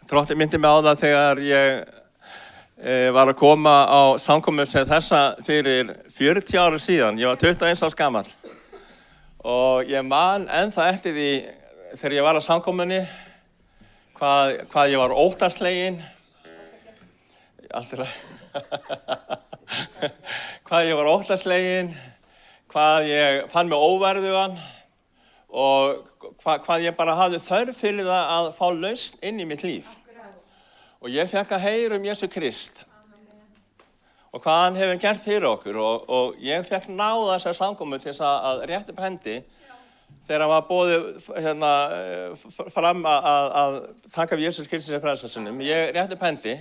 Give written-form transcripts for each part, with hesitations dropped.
Drottinn myndi mig á það þegar ég var að koma á samkomu sem þessa fyrir 40 ára síðan. Ég var 21 árs gamall og ég man ennþá eftir því þegar ég var á samkomunni hvað ég var óttasleginn. Hvað ég var óttasleginn, hvað ég fann mig óverðugan og hvað ég bara hafði þörf fyrir það að fá lausn inn í mitt líf. Og ég fekk að heyra Jesú Krist og hvað hann hefur gert fyrir okkur og ég fekk náða þessar samkomu til þess að rétta upp hendi þegar hann var boðið fram að taka við Jesú Kristi sem frelsara sínum. Ég rétti upp hendi,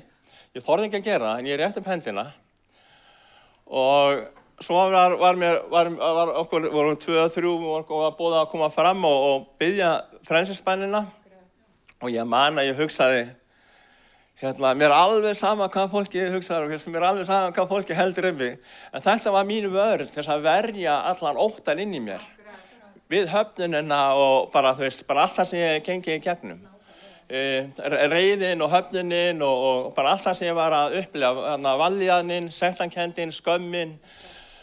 ég þorði ekki að gera en ég rétti upp hendina og svo vorum 2-3 og var boðið að koma fram og biðja frelsisbænina og ég man að ég hugsaði mér alveg sama hvað fólki hugsaði og mér alveg sama hvað fólki heldur mig. En þetta var mín vörn til þess að verja allan óttan inn í mér. Við höfnunina og bara allt það sem ég gengi í gegnum. Reiðin og höfnunin og bara allt það sem ég var að upplifa. Vanlíðanin, sektarkenndin, skömmin.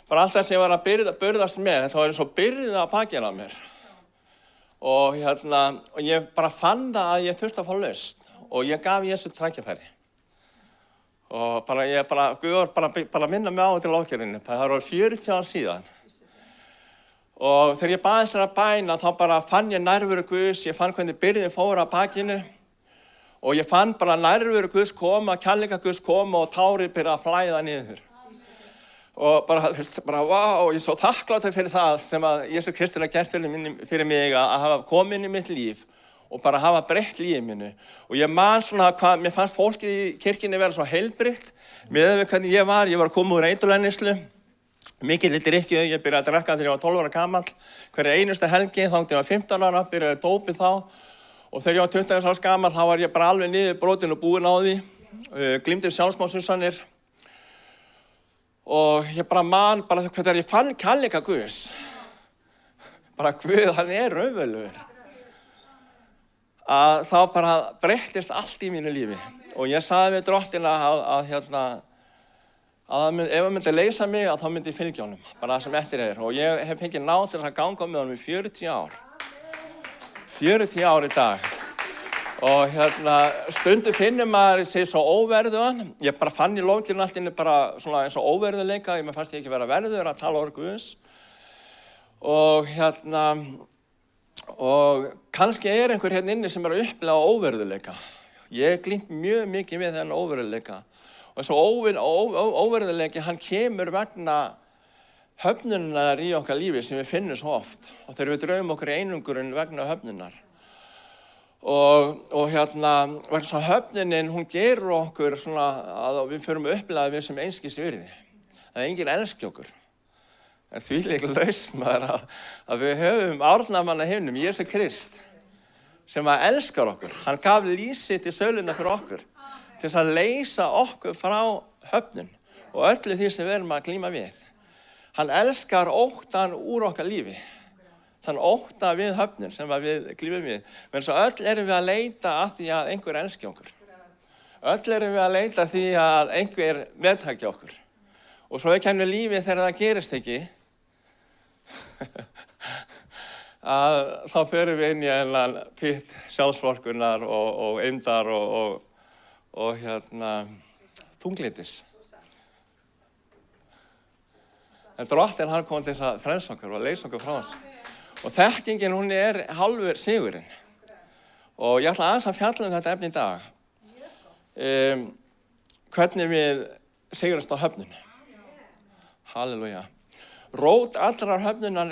Bara allt það sem ég var að burðast með. Þetta var eins og byrðið á bakinu á mér. Og ég bara fann það að ég þurfti að fá lausn. Og ég gaf Jesú tækifæri. Og Guð bara minna mig á til lókerinni. Það var 40 ár síðan. Og þegar ég baði þessara bæna, þá bara fann ég nærveru Guðs, ég fann hvernig byrðin fór að bakinu. Og ég fann bara nærveru Guðs koma, kærleika Guðs koma og tárið byrja að flæða niður. Og vá, ég er svo þakkláttur fyrir það sem að Jesú Kristur har gert fyrir mig að hafa komið inn í mitt líf. Og bara hafa breytt lífið mínu. Og ég man svona hvað, mér fannst fólkið í kirkjunni vera svo heilbrigt. Miðað við hvernig ég var að koma úr eiturlyfjaneyslu. Mikilli drykkju, ég byrjaði að drekka þegar ég var 12 ára gamall. Hverja einustu helgi, þangað ég var 15 ára, byrjaði dópið þá. Og þegar ég var 20 ára gamall, þá var ég bara alveg niður brotin og búinn á því. Glímdi sjálfsmorðshugsanir. Og ég bara man, þegar ég fann kærleika Guðs. Guð, hann er raunverulegur. Að þá bara breyttist allt í mínu lífi. Og ég sagði við Drottinn að ef hann myndi leysa mig, þá myndi ég fylgja honum, bara það sem eftir er. Og ég hef fengið náð til að ganga með honum í 40 ár. 40 ár í dag. Og stundum finnur maður sig svo óverðugan. Ég bara fann í lókirinn allt inni bara svona eins og óverðuleika. Mér fannst ég ekki vera verður að tala orð Guðs. Og kannski einhver inni sem að upplifa óverðuleika. Ég glímt mjög mikið við þennan óverðuleika. Og þessu óverðuleiki, hann kemur vegna höfnunar í okkar lífi sem við finnum svo oft. Og þegar við draugum okkur einungurinn vegna höfnunar. Og vegna svo höfnunin, hún gerur okkur svona að við förum að upplifa við sem einskis virði. Að enginn elski okkur. En þvílík lausn að við höfum árnamann að himnum, Jesú Krist, sem að elskar okkur. Hann gaf líf sitt í söluna fyrir okkur til þess að leysa okkur frá höfnun og öllu því sem við erum að glíma við. Hann elskar óttan úr okkar lífi. Þann ótta við höfnun sem við glímum við. Men svo öll erum við að leita að því að einhver elski okkur. Öll erum við að leita að því að einhver meðtaki okkur. Og svo kemur lífið þegar það gerist ekki, að þá förum við inn í einhvern pytt sjálfsvorkunnar og eymdar og þunglyndis. En Drottinn, hann kom til þess að frelsa okkur og leysa okkur frá þessu. Og þekkingin, hún er hálfur sigurinn. Og ég ætla aðeins að fjalla þetta efni í dag. Hvernig við sigurast á höfnun. Halleluja. Rót allrar höfnunar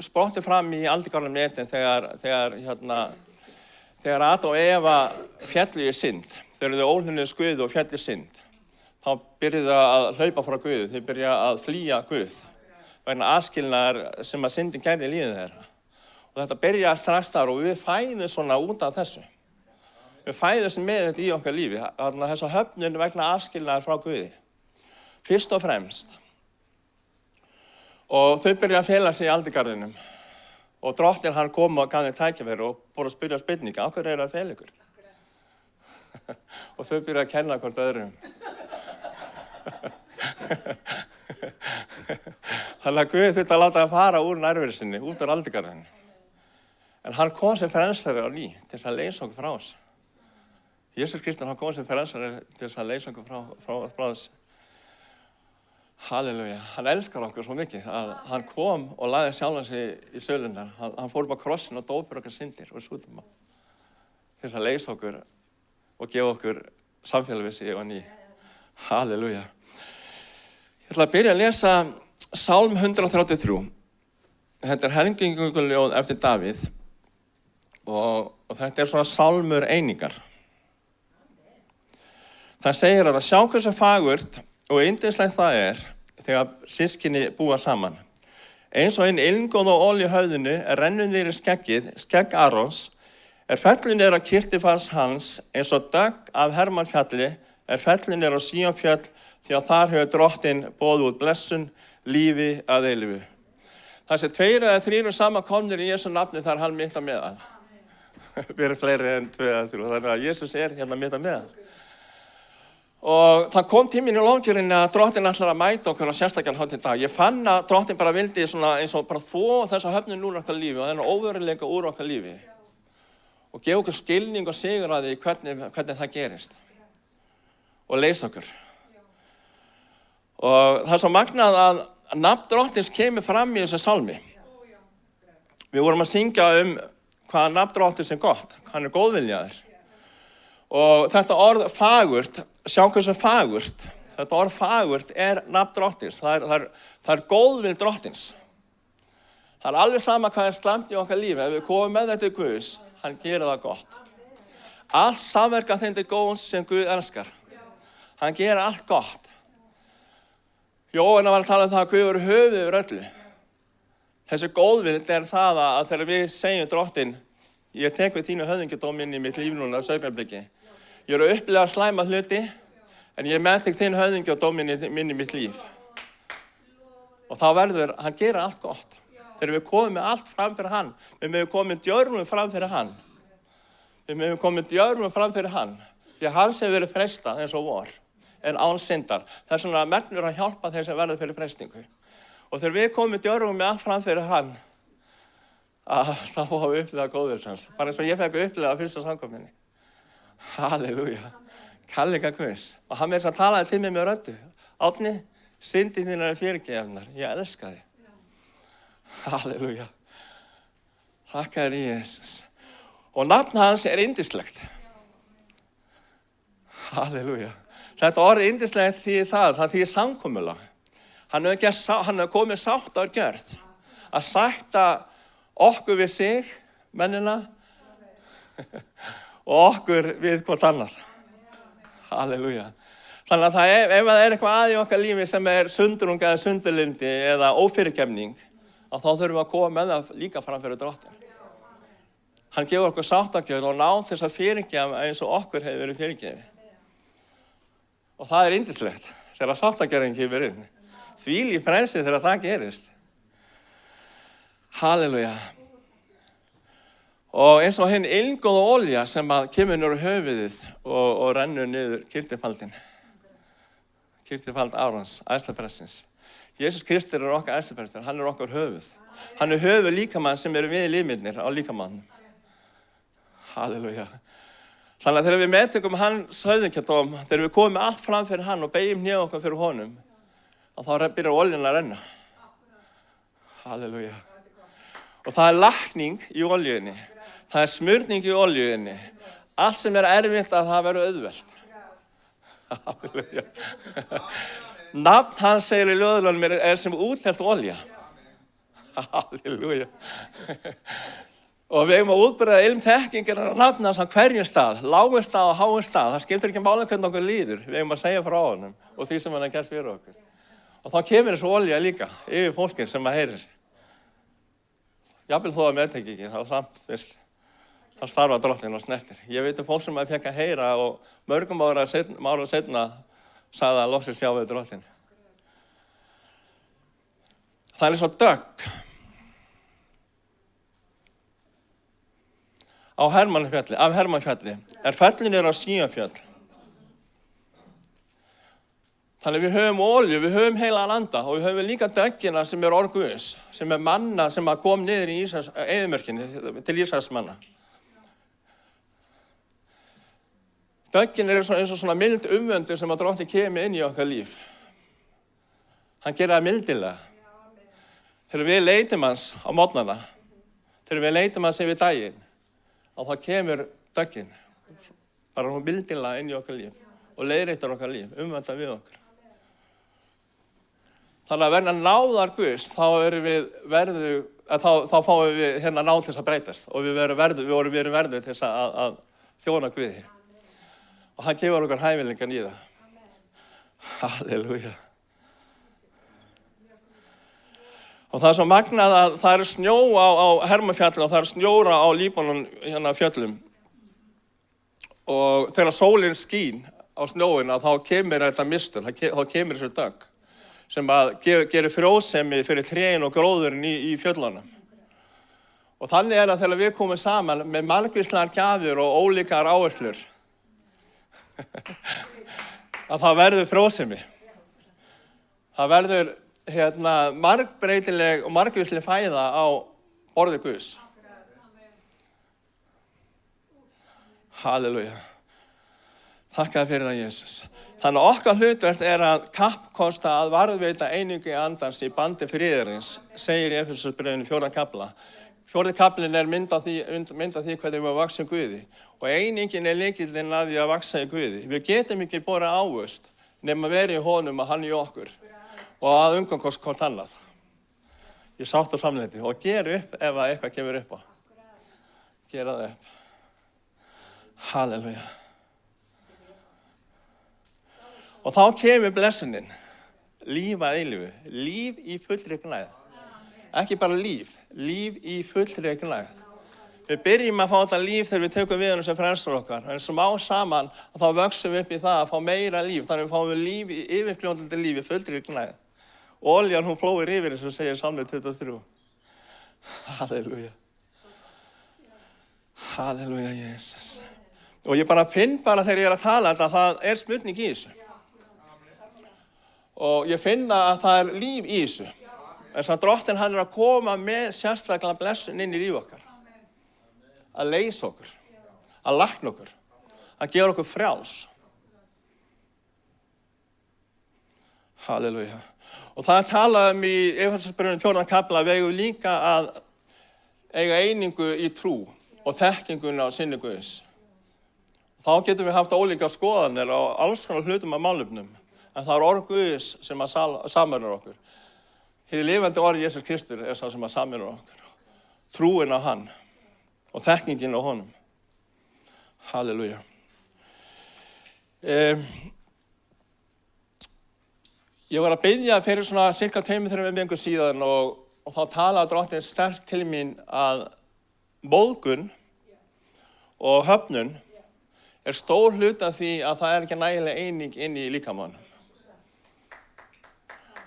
sprottið fram í aldingarðum netin þegar Adam og Eva féllu í synd. Þegar þau óhnunuðust Guð og féllu í synd. Þá byrjuðu að hlaupa frá Guð, þau byrjuðu að flýja Guð. Vegna aðskilnaðar sem að syndin gerði í lífið þeirra. Og þetta byrjaði strax þar og við fæðum svona út af þessu. Við fæðum með þetta í okkar lífi. Þessa höfnun vegna aðskilnaðar frá Guði. Fyrst og fremst. Og þau byrja að fela sig í aldingarðinum. Og Drottinn, hann kom og gaf þeim tækifæri og fór að spyrja spurninga. Af hverju eru að fela ykkur? og þau byrja að kenna hvort öðrum. Þannig að Guð þurfti að láta hann fara úr nærveru sinni, út úr aldingarðinu. En hann kom sem frelsari á ný til þess að leysa okkur frá þessu. Jesús Kristur, hann kom sem frelsari til þess að leysa okkur frá þessu. Halleluja. Hann elskar okkur svo mikið að hann kom og lagði sjálfan sig í sölundar. Hann fór upp á krossin og dó fyrir okkar syndir og sjúkdóma til þess að leysa okkur og gefa okkur samfélag við sig á ný. Halleluja. Ég ætla að byrja að lesa Sálm 133. Þetta er helginguljóð eftir Davíð og þetta er svona sálmur einingar. Það segir að sjá hversu fagurt og yndislegt það er þegar systkini búa saman. Eins og hinn ilmgóða olíu í höfðinu rennur niður í skeggið, skegg Arons, fellur niður á kirtifans hans eins og dögg af Hermannfjalli fellur niður á Síónfjöll því að þar hefur Drottinn boðið út blessun, lífi að eilífu. Það sé 2 eða 3 samankomnir í Jesú nafni þar hann mitt á meðal. Við erum fleiri en 2 eða 3, þannig að Jesús hérna mitt á meðal. Og það kom tíminn í lofgjörðinni að Drottinn ætlar að mæta okkur á sérstakjan hátt í dag. Ég fann að Drottinn bara vildi svona eins og bara þvo þessa höfnun úr okkar lífi og þennan óveruleika úr okkar lífi. Og gefa okkur skilning og sigur að því hvernig það gerist. Og leysa okkur. Og það er svo magnað að nafn Drottins kemur fram í þessu sálmi. Við vorum að syngja hvað nafn Drottins er gott, hann er góðviljaður. Og þetta orð fagurt, sjá hversu fagurt, þetta orð fagurt er nafn Drottins, það er góðvild Drottins. Það er alveg sama hvað er slæmt í okkar lífi, ef við komum með þetta í Guðs, hann gerir það gott. Allt samverkar þeim til góðs sem Guð elskar. Hann gerir allt gott. Jóhanna var að tala um það að Guð er höfuðið yfir öllu. Þessi góðvild er það að þegar við segjum Drottinn, ég tek við þínu höfðingjadóm inn í mitt líf núna á sauðbjarnblikki. Ég er að upplega slæma hluti, en ég meðtek þinn höfðingjadóm inn í mitt líf. Og þá verður, hann gerir allt gott. Þegar við komum með allt fram fyrir hann, við mögum komið djörfum fram fyrir hann. Við mögum komið djörfum fram fyrir hann. Því að hans hefur verið freistað eins og vor, en án syndar. Það er svona megnur að hjálpa þeir sem verður fyrir freistingu. Og þegar við komum djörfum með allt fram fyrir hann, þá fáum við upplega góðvild. Bara eins og ég fekk upplega á fyrsta samkominni. Halleluja. Kallinga Guðs. Og hann er að talaði til mig með röddu. Árni, syndin þínar fyrirgefnar. Ég elska þig. Halleluja. Þakka þér Jesús. Og nafn hans er yndislegt. Halleluja. Þetta orð yndislegt þýðir það þýðir samkomulag. Hann hefur komið sátt á gjörð. Að sætta okkur við sig, mennina, og okkur við hvort annar. Halleluja. Þannig að ef það er eitthvað að í okkar lífi sem er sundrung eða sundurlyndi eða ófyrirgefning, þá þurfum við að koma með það líka fram fyrir Drottinn. Hann gefur okkur sáttagjörð og ná þess að fyrirgefa eins og okkur hefur verið fyrirgefið. Og það er yndislegt þegar sáttagjörðin kemur inn. Þvílíkt frelsi þegar það gerist. Halleluja. Og eins og hinn ilmgóða olía sem kemur niður höfuðið og rennur niður kirtifaldinn. Kirtifald Arons, æðstaprestins. Jesús Kristur er okkar æðstaprestur, hann er okkar höfuð. Hann er höfuð líkamann sem eru við limirnir á líkamann. Halleluja. Þannig að þegar við meðtökum hans höfðingjadóm, þegar við komum allt fram fyrir hann og beygjum hnén okkar fyrir honum, þá byrjar olían að renna. Halleluja. Og það er lækning í olíunni. Það er smurning í olíunni. Allt sem er erfitt að það verður auðvelt. Halleluja. Nafn hans segir í ljóðlunum er sem úthellt olía. Halleluja. Og við eigum að útbreiða ilmþekkingar á nafn hans á hverjum stað, lágum stað og háum stað. Það skiptir ekki máli hvernig okkur líður. Við eigum að segja frá honum og því sem hann har gert fyrir okkur. Og þá kemur þessu olía líka yfir fólkið sem heyrir. Jafnvel þó að meðteki ekki, þá samt, þá starfa Drottinn og snertir. Ég veit fólk sem fekk að heyra og mörgum ára seinna sagði að loksins sjá við Drottinn. Það er svo dögg. af Hermannfjalli, fellin á Síonfjall. Þannig við höfum olju, við höfum heila landa og við höfum líka döggina sem orð Guðs, sem manna sem kom niður í eyðimörkinni til Ísraelsmanna. Döggin eins og svona mild umvöndur sem Drottinn kemur inn í okkar líf. Hann gerir það mildilega. Þegar við leitum hans á morgnana, þegar við leitum hans yfir daginn, þá kemur döggin, bara hún mildilega inn í okkar líf og leiðréttir okkar líf, umvöndar við okkur. Þannig að verða náðar Guðs, þá fáum við hérna náð til þess að breytast og við vorum verður til þess að þjóna Guði. Og hann gefur okkar hæfileikan í það. Halleluja. Og það svo magnað að það snjó á Hermannfjalli og það snjóra á Líbanon hérna fjöllum. Og þegar sólin skín á snjóina, þá kemur þetta mistur, þá kemur þessu dögg sem gerir frjósemi fyrir trén og gróðurinn í fjöllunum. Og þannig það þegar við komum saman með margvíslegar gjafir og ólíkar áherslur, að það verður frjósemi. Það verður margbreytileg og margvísleg fæða á borði Guðs. Halleluja. Þakka fyrir það, Jesus. Þannig að okkar hlutverk að kappkosta að varðveita einingu andans í bandi friðarins, segir í Efesubréfinu 4. kafla. 4. kaflinn mynd af því hvernig við vaxum Guði. Og einingin lykillinn að því að vaxa í Guði. Við getum ekki borið ávöxt nema verið í honum og hann í okkur. Og að umgangast hvort annað. Ég sátt á samleiti og gera upp ef eitthvað kemur upp á. Gera það upp. Halleluja. Og þá kemur blessunin, líf að eilífu, líf í fullri gnægð. Ekki bara líf í fullri gnægð. Við byrjum að fá þetta líf þegar við tökum við hann sem frelsar okkar, en smá saman þá vöxum við upp í það að fá meira líf, þannig að fáum við líf í yfirfljótandi líf í fullri gnægð. Oljan hún flóir yfir eins og segir Psalmi 23. Halleluja. Halleluja, Jesus. Og ég finn þegar ég að tala þetta, það spurning í þessu. Og ég finna að það líf í þessu. Þess að Drottinn hann að koma með sérstaklega blessun inn í líf okkar. Að leysa okkur. Að lækna okkur. Að gefa okkur frjáls. Halleluja. Og það talaðum í Efesubréfinu 4. kafla að við eigum líka að eiga einingu í trú og þekkinguna á sinni Guðs. Þá getum við haft ólíka skoðanir á alls konar hlutum af málefnum. En það orð Guðs sem að sameinar okkur. Hið lifandi orð Jesus Kristur sá sem að sameinar okkur. Trúin á hann og þekkingin á honum. Halleluja. Ég var að biðja fyrir svona cirka 2-3 vikum síðan og þá talaði Drottinn sterkt til mín að móðgun og höfnun stór hluti af því að það ekki nægilega eining inn í líkamanum.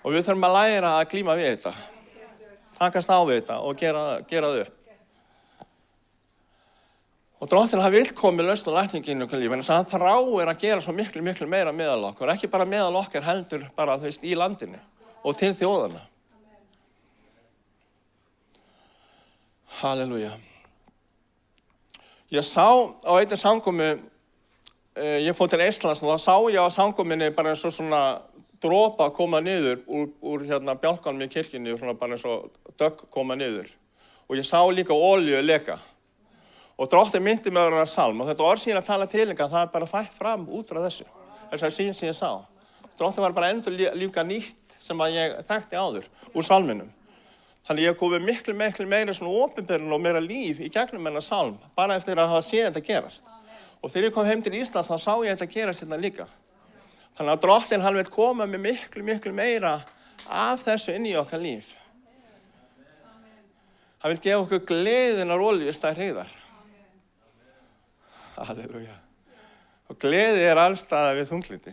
Og við þurfum að læra að glíma við þetta, takast á við þetta og gera það upp. Og Drottinn vill koma með lausn og lækningu inn í okkar líf, en hann þráir að gera svo miklu meira meðal okkur, ekki bara meðal okkar heldur bara í landinu og til þjóðanna. Halleluja. Ég sá á einni samkomu, ég fór til Eistlands og þá sá ég á samkominni bara eins og svona dropa koma niður úr bjálkanum í kirkjunni og svona bara eins og dögg koma niður. Og ég sá líka olíu leka. Og Drottinn myndi mig að salm og þetta orð sín að tala til það bara fætt fram út frá þessu. Þessar sín sem ég sá. Drottinn var bara endur líka nýtt sem að ég þekkti áður úr salminum. Þannig ég komið miklu meira svona opinberun og meira líf í gegnum þennan salm bara eftir að hafa séð þetta gerast. Og þegar ég kom heim til Ísland þá sá ég þetta gerast hérna líka. Þannig að Drottinn vill koma með miklu meira af þessu inn í okkar líf. Hann vill gefa okkur gleðinar olíu í stað hryggðar. Halleluja. Og gleði allstaðar við þunglyndi.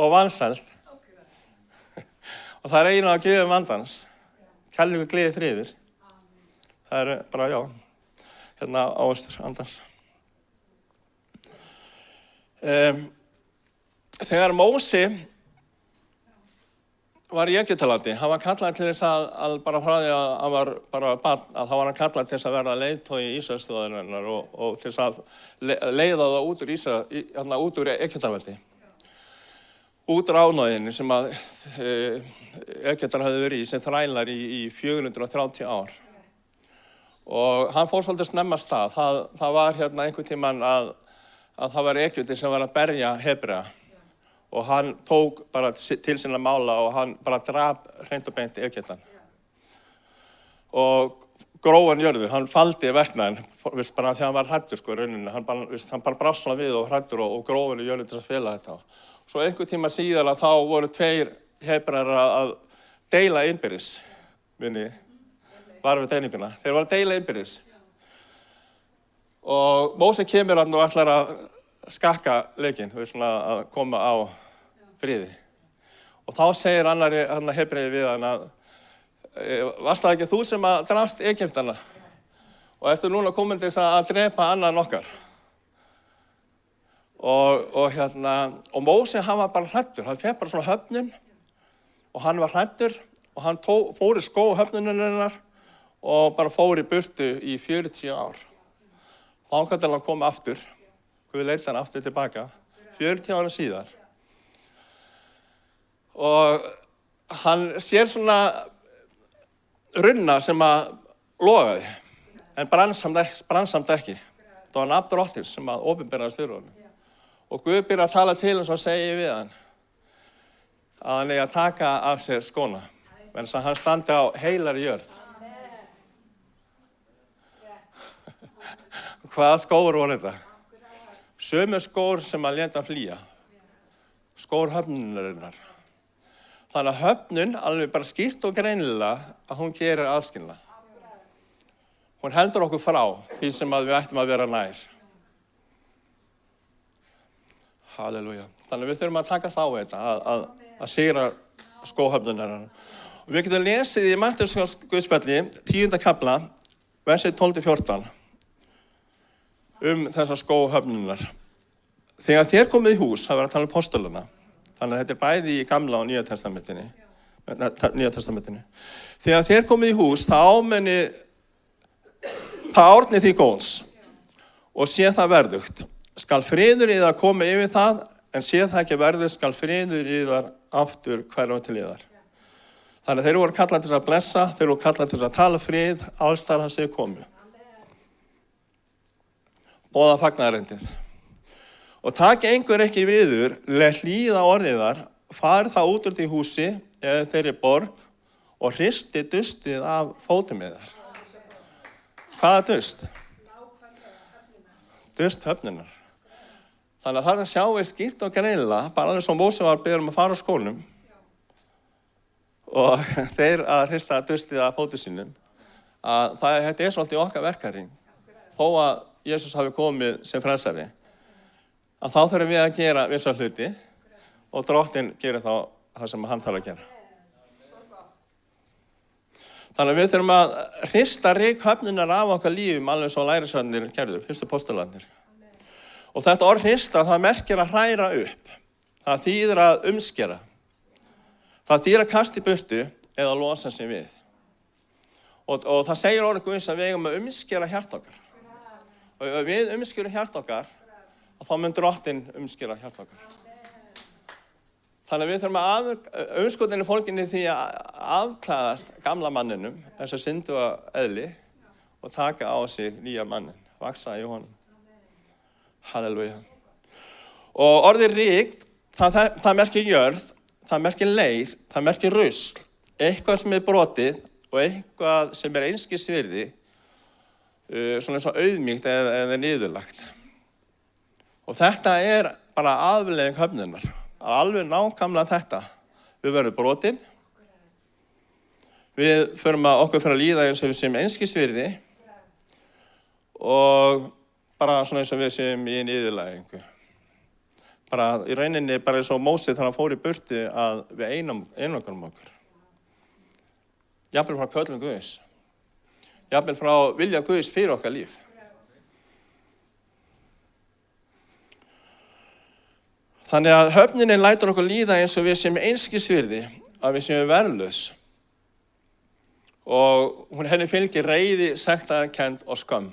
Og vansæld. Og það einu af gjöfum andans. Kærleikur, gleði, friður. Það bara, já, hérna ávextir andans. Þegar Mósi var í Egyptalandi, hann var kallaður til þess að bara frá því að hann var bara barn, að þá var hann kallaður til þess að verða leiðtogi Ísraelsþjóðarinnar og til þess að leiða það út úr Egyptalandi. Út úr ánauðinni sem að Egyptar hafði verið í sem þrælar í 430 ár. Og hann fór svolítið snemma af stað. Það var einhvern tímann að það var Egypti sem var að berja Hebrea. Og hann tók bara til sinna mála og hann bara drap hreint og beint Egyptan. Og grófan jörðu, hann faldi verknaðinn, bara þegar hann var hræddur í rauninni. Hann bara brást svona við og hræddur og grófan jörðu til að fela þetta. Svo einhvern tíma síðan að þá voru 2 Hebrear að deila innbyrðis, var við deilinguna. Þeir voru að deila innbyrðis. Og Móse kemur hann og ætlar að skakka leikinn, að koma á friði. Og þá segir annari Hebreið við hann að varst það ekki þú sem að drafst Egyptana og ertu núna komin til þess að drepa annan okkar? Og Móse hann var bara hræddur, hann fékk bara svona höfnun og hann var hræddur og hann fór í skó höfnunarinnar og bara fór í burtu í 40 ár. Þangað til hann kom aftur. Guð leiddi hann aftur tilbaka, 40 ára síðar. Og hann sér svona runna sem að logaði, en brann samt ekki. Það var nafn Drottins sem að opinberaðist fyrir honum. Og Guð byrjar að tala til hans og segir við hann að hann eigi að taka af sér skóna, en þess að hann standi á heilari jörð. Hvaða skór voru þetta? Sömu skór sem að léta flýja, skór höfnunarinnar. Þannig að höfnun, alveg bara skýrt og greinilega, að hún gerir aðskilnað. Hún heldur okkur frá því sem að við ættum að vera nær. Halleluja. Þannig að við þurfum að takast á þetta, að sigra skóhöfnunarinnar. Og við getum lesið í Matthews Guðspjalli, 10. kafla, versið 12-14. Þessar skóhöfnunar. Þegar þér komið í hús, það var að tala um postulana, þannig að þetta er bæði í Gamla og Nýja testamentinu. Þegar þér komið í hús, það árni því góðs og sé það verðugt. Skal friður yðar koma yfir það, en sé það ekki verðugt, skal friður yðar aftur hverfa til yðar. Þannig að þeir voru kallað til að blessa, þeir voru kallað til að tala frið, alls þar það séu komið. Boða fagnaðarerindið. Og taki einhver ekki viður, let hlýða orðiðar, fari það út úr því húsi eða þeirri borg og hristi dustið af fótum yðar. Hvaða dust? Dust höfnunar. Þannig að það sjáum við skýrt og greinilega, bara alveg sem Móse var beðinn að fara á skónum og þeir að hrista dustið af fótum sínum, að þetta er svolítið okkar verkahring. Þó að Jesús hafi komið sem frelsari, að þá þurfum við að gera vissa hluti og Drottinn gerir þá það sem hann þarf að gera. Þannig að við þurfum að hrista ryk höfnunar af okkar lífum alveg svo lærisveinarnir gerðu, fyrstu postularnir. Og þetta orð hrista, það merkir að hræra upp. Það þýðir að umskera. Það þýðir að kasta í burtu eða losa sig við. Og það segir orðið Guðs að við eigum að umskera hjarta okkar. Og ef við umskerum hjarta okkar, þá mun Drottinn umskera hjarta okkar. Þannig að við þurfum að umskotinni fólkinni því að afklæðast gamla manninum, þess að syndu að eðli, og taka á sig nýja mannin, vaksa í honum. Halleluja. Og orðið ríkt, það merkir jörð, það merkir leir, það merkir rusl, eitthvað sem er brotið og eitthvað sem er einskis virði, svona eins og auðmýkt eða niðurlagt. Og þetta er bara afleiðing höfnunar. Alveg nákvæmlega þetta. Við verðum brotin. Okkur fyrir að líða eins og við séum einskis virði og bara svona eins og við séum í niðurlægingu. Bara í rauninni bara eins og Móse þegar hann fór í burtu að við einangrum okkur. Jafnvel frá köllum Guðs. jafnvel frá vilja Guðs fyrir okkar líf. Þannig að höfnunin lætur okkur líða eins og við sem einskis virði, að við sem verðlaus. Og henni fylgir reiði, sektarkennd og skömm.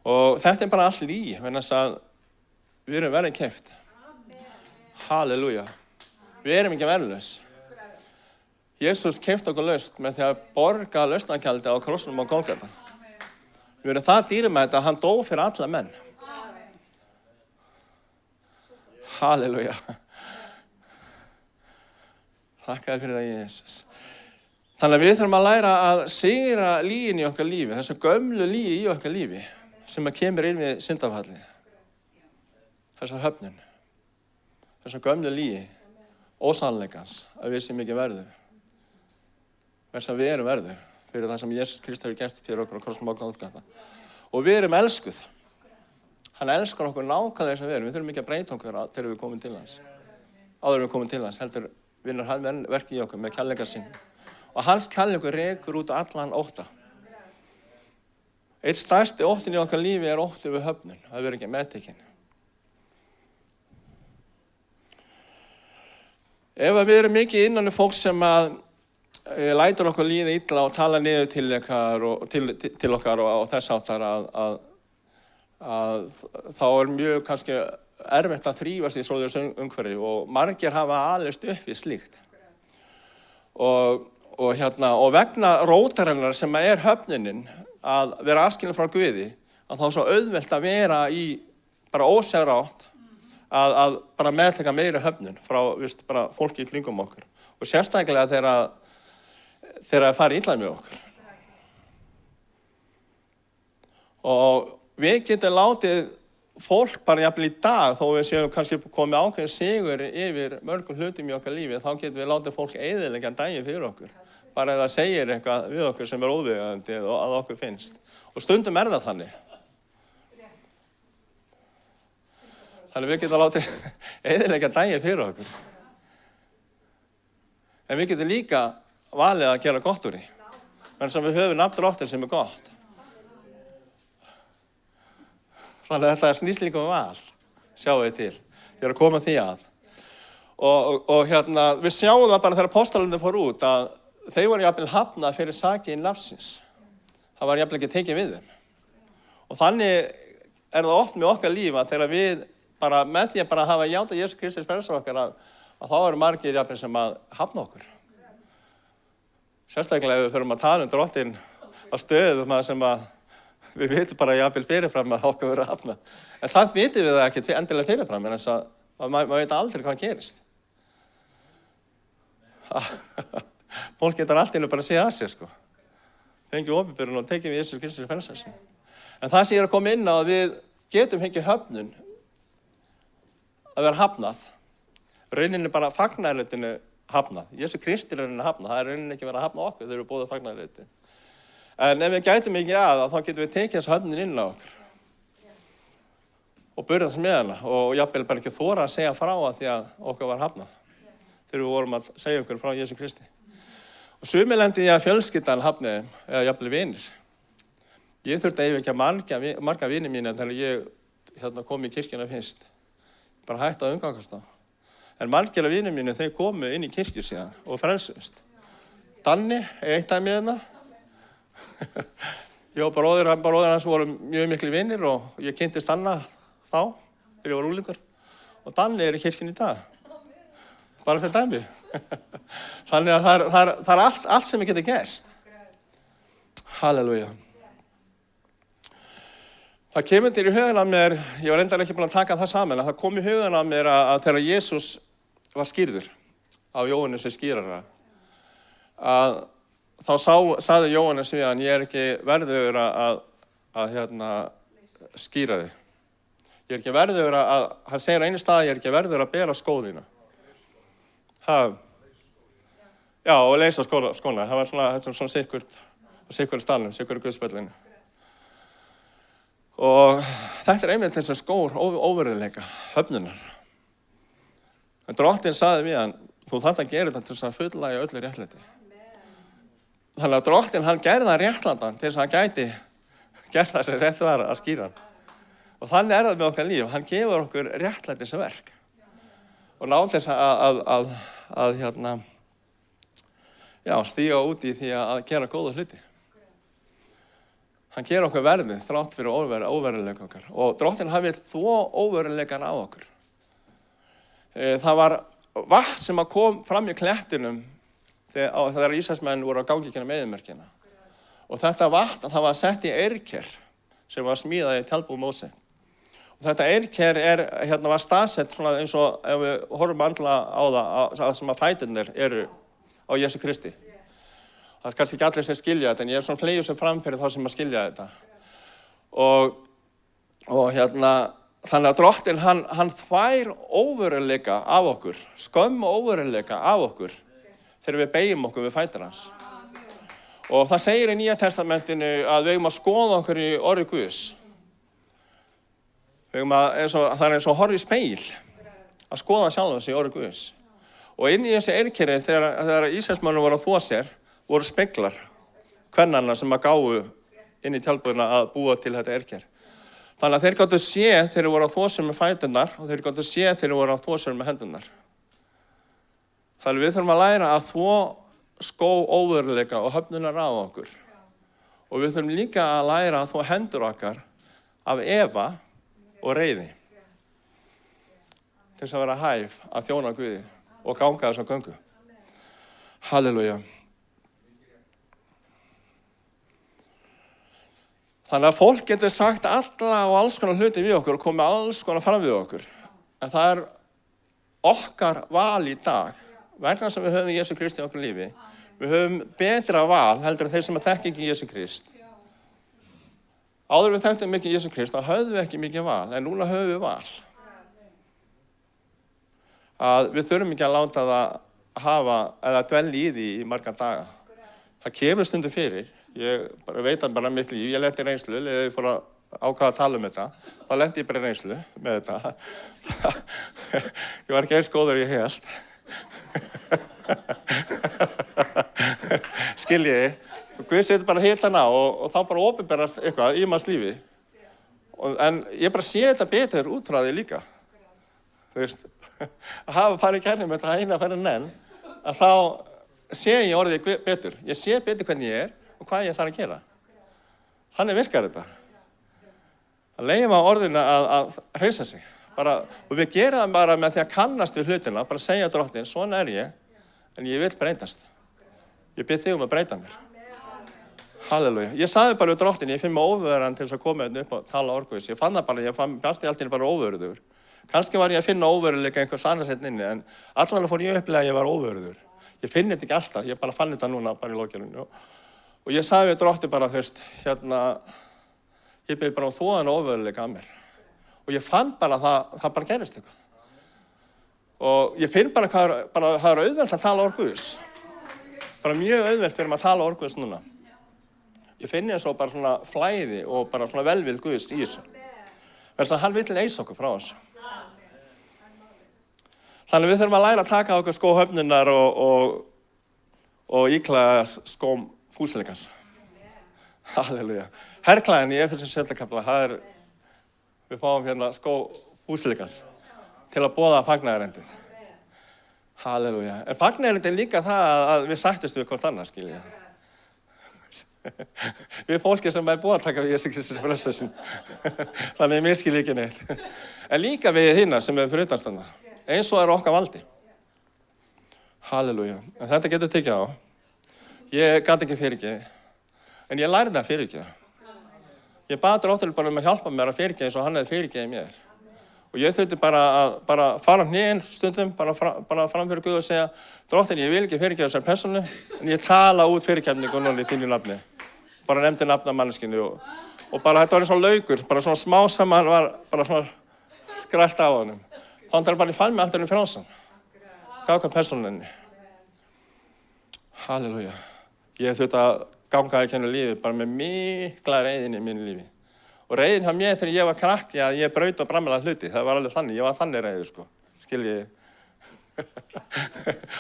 Og þetta bara allt lygi, vegna þess að við erum verðið keypt. Halleluja. Við erum ekki verðlaus. Jesús keypti okkur laust með því að borga lausnargjaldi á krossinum á Golgata. Við erum það dýrmætt að hann dó fyrir alla menn. Halleluja. Þakka þér fyrir það, Jesús. Þannig að við þurfum að læra að sigra lygin í okkar lífi, þessu gömlu lygi í okkar lífi, sem að kemur inn við syndafalli. Þessu höfnun, þessu gömlu lygi, ósannleikans, að við sem ekki verður. Þess að við erum verður fyrir það sem Jesús Kristur hefur gert fyrir okkur á krossinum á Golgata. Og við erum elskuð. Hann elskar okkur nákvæmlega þess að við erum. Við þurfum ekki að breyta okkur þegar við komum til hans. Áður við komum til hans, heldur vinnur hann verkið í okkur með kærleika sinn. Og hans kærleikur rekur út allan ótta. Eitt stærsti óttin í okkar lífi er ótti við höfnun, að vera ekki meðtekin. Ef við erum mikið innan fólk sem að lætur okkur líða illa og tala niður til okkar og þess áttar að þá er mjög kannski erfitt að þrífast í svoleiðis umhverfi og margir hafa alist upp í slíkt. Og vegna rótarinnar sem er höfnunin að vera aðskilin frá Guði, að þá er svo auðvelt að vera í bara ósegrátt að bara meðtaka meiri höfnun frá bara fólki í kringum okkur. Og sérstaklega þegar það fari illa með okkur. Og við getum látið fólk bara jafnvel í dag, þó við séum kannski komið ákveðin sigur yfir mörgum hlutum í okkar lífi, þá getum við látið fólk eyðileggja daginn fyrir okkur. Bara ef það segir eitthvað við okkur sem er óviðeigandi og að okkur finnst. Og stundum er það þannig. Þannig við getum látið eyðileggja daginn fyrir okkur. En við getum líka valið að gera gott úr því. Men sem við höfum nafn Drottins sem er gott. Þannig að þetta snýst líka val, sjáum við til. Ég er að koma því að. Og við sjáum það bara þegar apóstolarnir fóru út að þeir voru jafnvel hafnað fyrir sakir nafnsins. Það var jafnvel ekki tekið við þeim. Og þannig er það oft með okkar líf að þegar við bara með því að bara hafa játað Jesús Kristus frelsara okkar að þá eru margir jafnvel sem að hafna okkur. Sérstaklega ef við förum að tala Drottinn á stöðum sem að við vitum bara jafnvel fyrirfram að okkur verður að hafna. En samt vitum við það ekki endilega fyrirfram, en þess að maður veit aldrei hvað gerist. Fólk getur allt einu bara að segja að sér, sko. Fengið opinberun og tekið við Jesús Kristus frelsara. En það sem ég er að koma inn á að við getum fengið höfnun, að vera hafnað. Rauninni bara fagnaðarleitinu hafnað. Jesús Kristur er rauninni hafnað. Það er rauninni ekki verið að hafna okkur, þau eru búið fagnaðarleiti. En ef við gætum ekki þá getum við tekið þessu höfnin inn á okkur. Og burðast með hana. Og jafnvel bara ekki þora að segja frá að því að okkur var hafnað. Þegar við vorum að segja okkur frá Jesús Kristi. Og sumir lendi í að fjölskyldan hafniði, eða jafnvel vinir. Ég þurfti að yfirgefa marga vini mína þegar ég kom í kirkjuna fyrst. Bara hætti að umgangast þá. En margir af vinum mínu, þau komu inn í kirkju síðan og frelsust. Danni, eitt dæmi hérna. Ég og bróðir hans voru mjög miklu vinir og ég kynntist Danna þá, þegar ég var unglingur. Og Danni er í kirkjunni í dag. Bara sem dæmi. Þannig að það er allt sem getur gerst. Halleluja. Það kemur til í hugan að mér, ég var reyndar ekki búin að taka það saman, að það kom í hugan að mér að þegar Jesús var skírður af Jóhannes skírara, að þá sagði Jóhannes við hann, ég er ekki verðugur að skýra þig. Ég er ekki verðugur hann segir á einu stað, ég er ekki verðugur að bera skóðina. Já, og leysa skóna. Það var svona sikkurt stafnum, sikkurt guðspöllinu. Og þetta er einmitt þess að skór óveruleika, höfnunar. En Drottinn sagði við hann, þú þarft að gera þetta til þess að fullnægja öllu réttlæti. Þannig að Drottinn, hann gerði hann réttlátan til þess að hann gæti gert það sem rétt var að skýra hann. Og þannig það með okkar líf. Hann gefur okkur réttlætisverk. Og ná þess að stíga út í því að gera góða hluti. Hann gerir okkur verðið þrátt fyrir óveruleika okkar. Og Drottinn hafði þvo óveruleikan á okkur. Það var vatn sem kom fram í klettinum þegar Ísraelsmenn voru að gangi í eyðimörkina. Og þetta vatn, það var sett í eirker sem var smíðað í tjaldbúð Móse. Og þetta eirker var staðsett svona eins og ef við horfum andlega á það sem að fæturnir eru á Jesú Kristi. Það er kannski ekki allir sem skilja þetta, en ég svona fleygju sem fram fyrir þá sem að skilja þetta. Og þannig að Drottinn, hann þvær óveruleika af okkur, skömm og óveruleika af okkur þegar við beygjum okkur við fætur hans. Og það segir í Nýja testamentinu að við eigum að skoða okkur í orði Guðs. Það er eins og horfa í speil að skoða sjálfum sig í orði Guðs. Og inn í þessi eirkeri þegar Ísraelsmönnum voru að þvo sér, voru speglar kvennanna sem að gáfu inn í tjaldbúðina að búa til þetta eirker. Þannig að þeir gátu sé þegar þeir voru að þvo sér með fæturnar og þeir gátu sé þegar þeir voru að þvo sér með hendurnar. Þannig við þurfum að læra að þvo skó óveruleika og höfnunar á okkur. Og við þurfum líka að læra að þvo hendur okkar af efa og reiði. Til þess að vera hæf að þjóna Guði og ganga þessa göngu. Halleluja. Þannig að fólk getur sagt alla og alls konar hluti við okkur og komið alls konar fram við okkur. En það er okkar val í dag, vegna sem við höfum Jesú Krist í okkur lífi. Við höfum betra val heldur en þeir sem þekki ekki Jesú Krist. Áður við þekktum ekki Jesú Krist, þá höfðum við ekki mikið val, en núna höfum við val. Að við þurfum ekki að láta það hafa eða dvelja í því í marga daga. Það kemur stundum fyrir. Ég veit bara mitt líf, ég lenti í reynslu, þegar ég fór að ákvaða að tala þetta, þá lenti ég bara í reynslu með þetta. Ég var ekki eins góður ég hélt. Skiljiði, Guð setur bara hitann á og þá bara opinberast eitthvað í manns lífi. En ég bara sé þetta betur út frá því líka. Þú veist, að hafa farið í kærni með þetta eina fyrir enn, að þá sé ég orðið betur. Ég sé betur hvernig ég og hvað ég þarf að gera. Þannig virkar þetta. Að leyfa orðinu að hreysa sig. Og við gerum það bara með því að kannast við hlutina, bara segja Drottinn, svona er ég, en ég vil breytast. Ég bið þig að breyta mér. Halleluja. Ég sagði bara við Drottinn, ég finn mig óverðan til þess að koma hérna upp og tala orguðis. Ég fann það bara, ég fannst alltaf bara óverður. Kannski var ég að finna óverðuleika einhvers annars hérna inni, en allavega fór ég upplega að ég var óverður. Ég finn þetta ekki alltaf, ég bara fann þetta núna bara í lokinum. Og ég sagði við Drottinn bara, þú veist, ég byrði bara þvoðan óveruleika að mér. Og ég fann bara að það bara gerist eitthvað. Og ég finn bara hvað það er auðvelt að tala orguðis. Bara mjög auðvelt fyrir maður að tala orguðis núna. Ég finn eins og bara svona flæði og bara svona velvild Guðs í þessu. Þess að hann vill eisa okkur frá þessu. Þannig við þurfum að læra að taka okkur skó höfnunar og íklæða skóm fúsleikans. Halleluja. Herklæðin í Efesíu 7. kafla, við fáum hérna skó fúsleikans til að boða fagnaðarendið. Halleluja. En fagnaðarendið er líka það að við sættist við hvort annað, skilja. Við fólki sem er búið að taka við Jesú Kristi frelsarsinn. Þannig mér skilja ekki neitt. En líka við hina sem er fyrir utanstanda. Eins og er okkar valdi. Halleluja. En þetta getur tekið á. Ég gat ekki fyrirgefi, en ég lærði að fyrirgefa. Ég bað Drottinn bara að hjálpa mér að fyrirgefa eins og hann hefði fyrirgefið mér. Og ég þurfti bara fara hnén stundum, bara fram fyrir Guð og segja, Drottinn, ég vil ekki fyrirgefa þessar persónu, en ég tala út fyrirgefningu núna í þínu nafni. Bara nefndi nafn af manneskinu og bara þetta var eins og laukur, bara svona smá saman var bara svona skrælt á honum. Þannig að bara ég fann mig alltaf frjálsan. Gaf persónunni. Halleluja. Ég þurfti að ganga í kennu lífi bara með mikla reiðin í mínu lífi. Og reiðin hjá mér þegar ég var krakki að ég braut og bramlaði hluti. Það var alveg þannig, ég var þannig reiður sko. Skiljiði.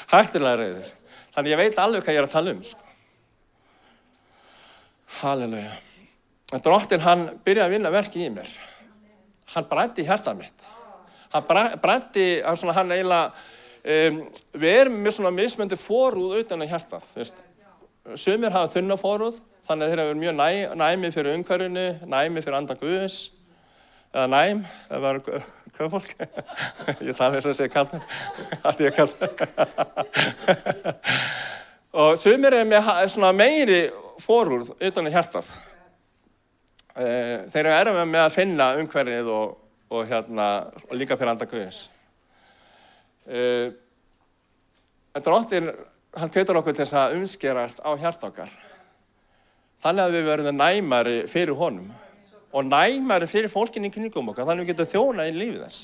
Hættulega reiður. Þannig ég veit alveg hvað ég er að tala sko. Halleluja. Drottinn, hann byrjaði að vinna verki í mér. Hann bræddi hjartað mitt. Hann bræddi, hann eiginlega, við erum með svona mismunandi forúð utan á hjartað. Sumir hafa þunna forúð, þannig að þeir hafa verið mjög næmi fyrir umhverfinu, næmi fyrir anda Guðs, eða það var köfólk. Ég tala eins og segja kallar. Allt ég kallar. Og sumir eru með svona meiri forúð utan á hjartað. Þeir eru erfið með að finna umhverfið og líka fyrir anda Guðs. Drottinn, hann hvetur okkur til þess að umskerast á hjarta okkar. Þannig að við verðum næmari fyrir honum og næmari fyrir fólkinni í kringum okkar, þannig að við getum þjónað í lífið þess.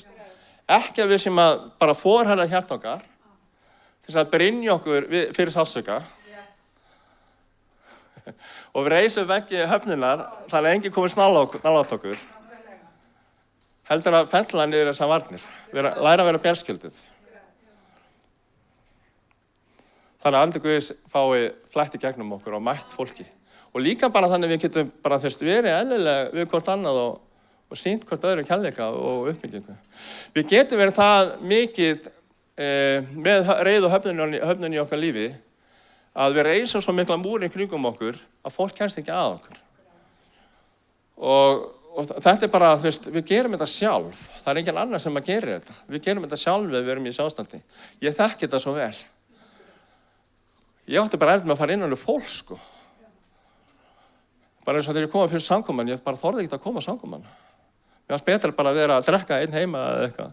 Ekki að við sem að bara forherða hjarta okkar til þess að brynja okkur fyrir sársauka og við reisum veggi höfnunar þannig að enginn komist nálægt okkur. Heldur að fella niður þessar varnir, læra að vera berskjölduð. Þannig að andi Guðs fái flætt í gegnum okkur og mætt fólki. Og líka bara þannig að við getum bara verið eðlilega við hvort annað og sýnt hvort öðru kærleika og uppbyggingu. Við getum verið það mikið með reið og höfnun í okkar lífi að við reisum svo mikla múri í kringum okkur að fólk kemst ekki að okkur. Og þetta bara, við gerum þetta sjálf. Það er enginn annar sem að gera þetta. Við gerum þetta sjálf ef við erum í sjástandi. Ég þekki þetta svo vel. Ég átti bara með að fara inn á fólk, Bara eins og þegar ég kom fyrir samkoman, ég bara þorði ekki að koma á samkoman. Mér fannst betra bara að vera að drekka einn heima eða eitthvað.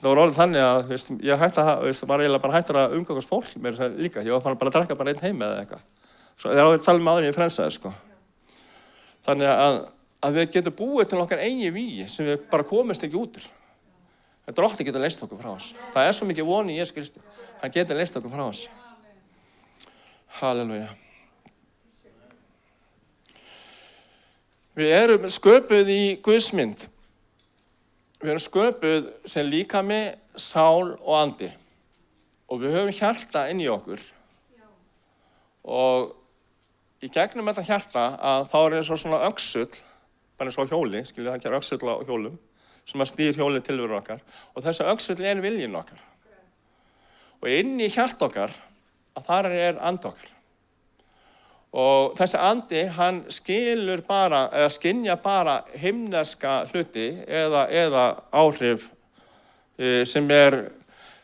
Það var orðið þannig að ég var eiginlega bara hættur að umgangast fólk með þess að líka. Ég var bara að drekka bara einn heima eða eitthvað. Svo þegar áður talað með áður en ég frelsaði, Þannig að við getum búið til okkar eigin vígi sem við bara komumst ekki út úr. Drottinn getur leyst okkur frá oss. Það er svo mikið von í Jesú Kristi. Hann getur leyst okkur frá oss. Halleluja. Við erum sköpuð í Guðs mynd. Við erum sköpuð sem líkami, sál og andi. Og við höfum hjarta inn í okkur. Og í gegnum þetta hjarta að þá er eins og svona öxull, bara eins og hjóli, það ekki öxull á hjólum, sem að snýr hjólið til veru okkar. Og þessi öxull er viljinn okkar. Og inn í hjarta okkar, að þar er andi okkar. Og þessi andi, hann skilur bara, eða skynja bara himneska hluti eða áhrif sem er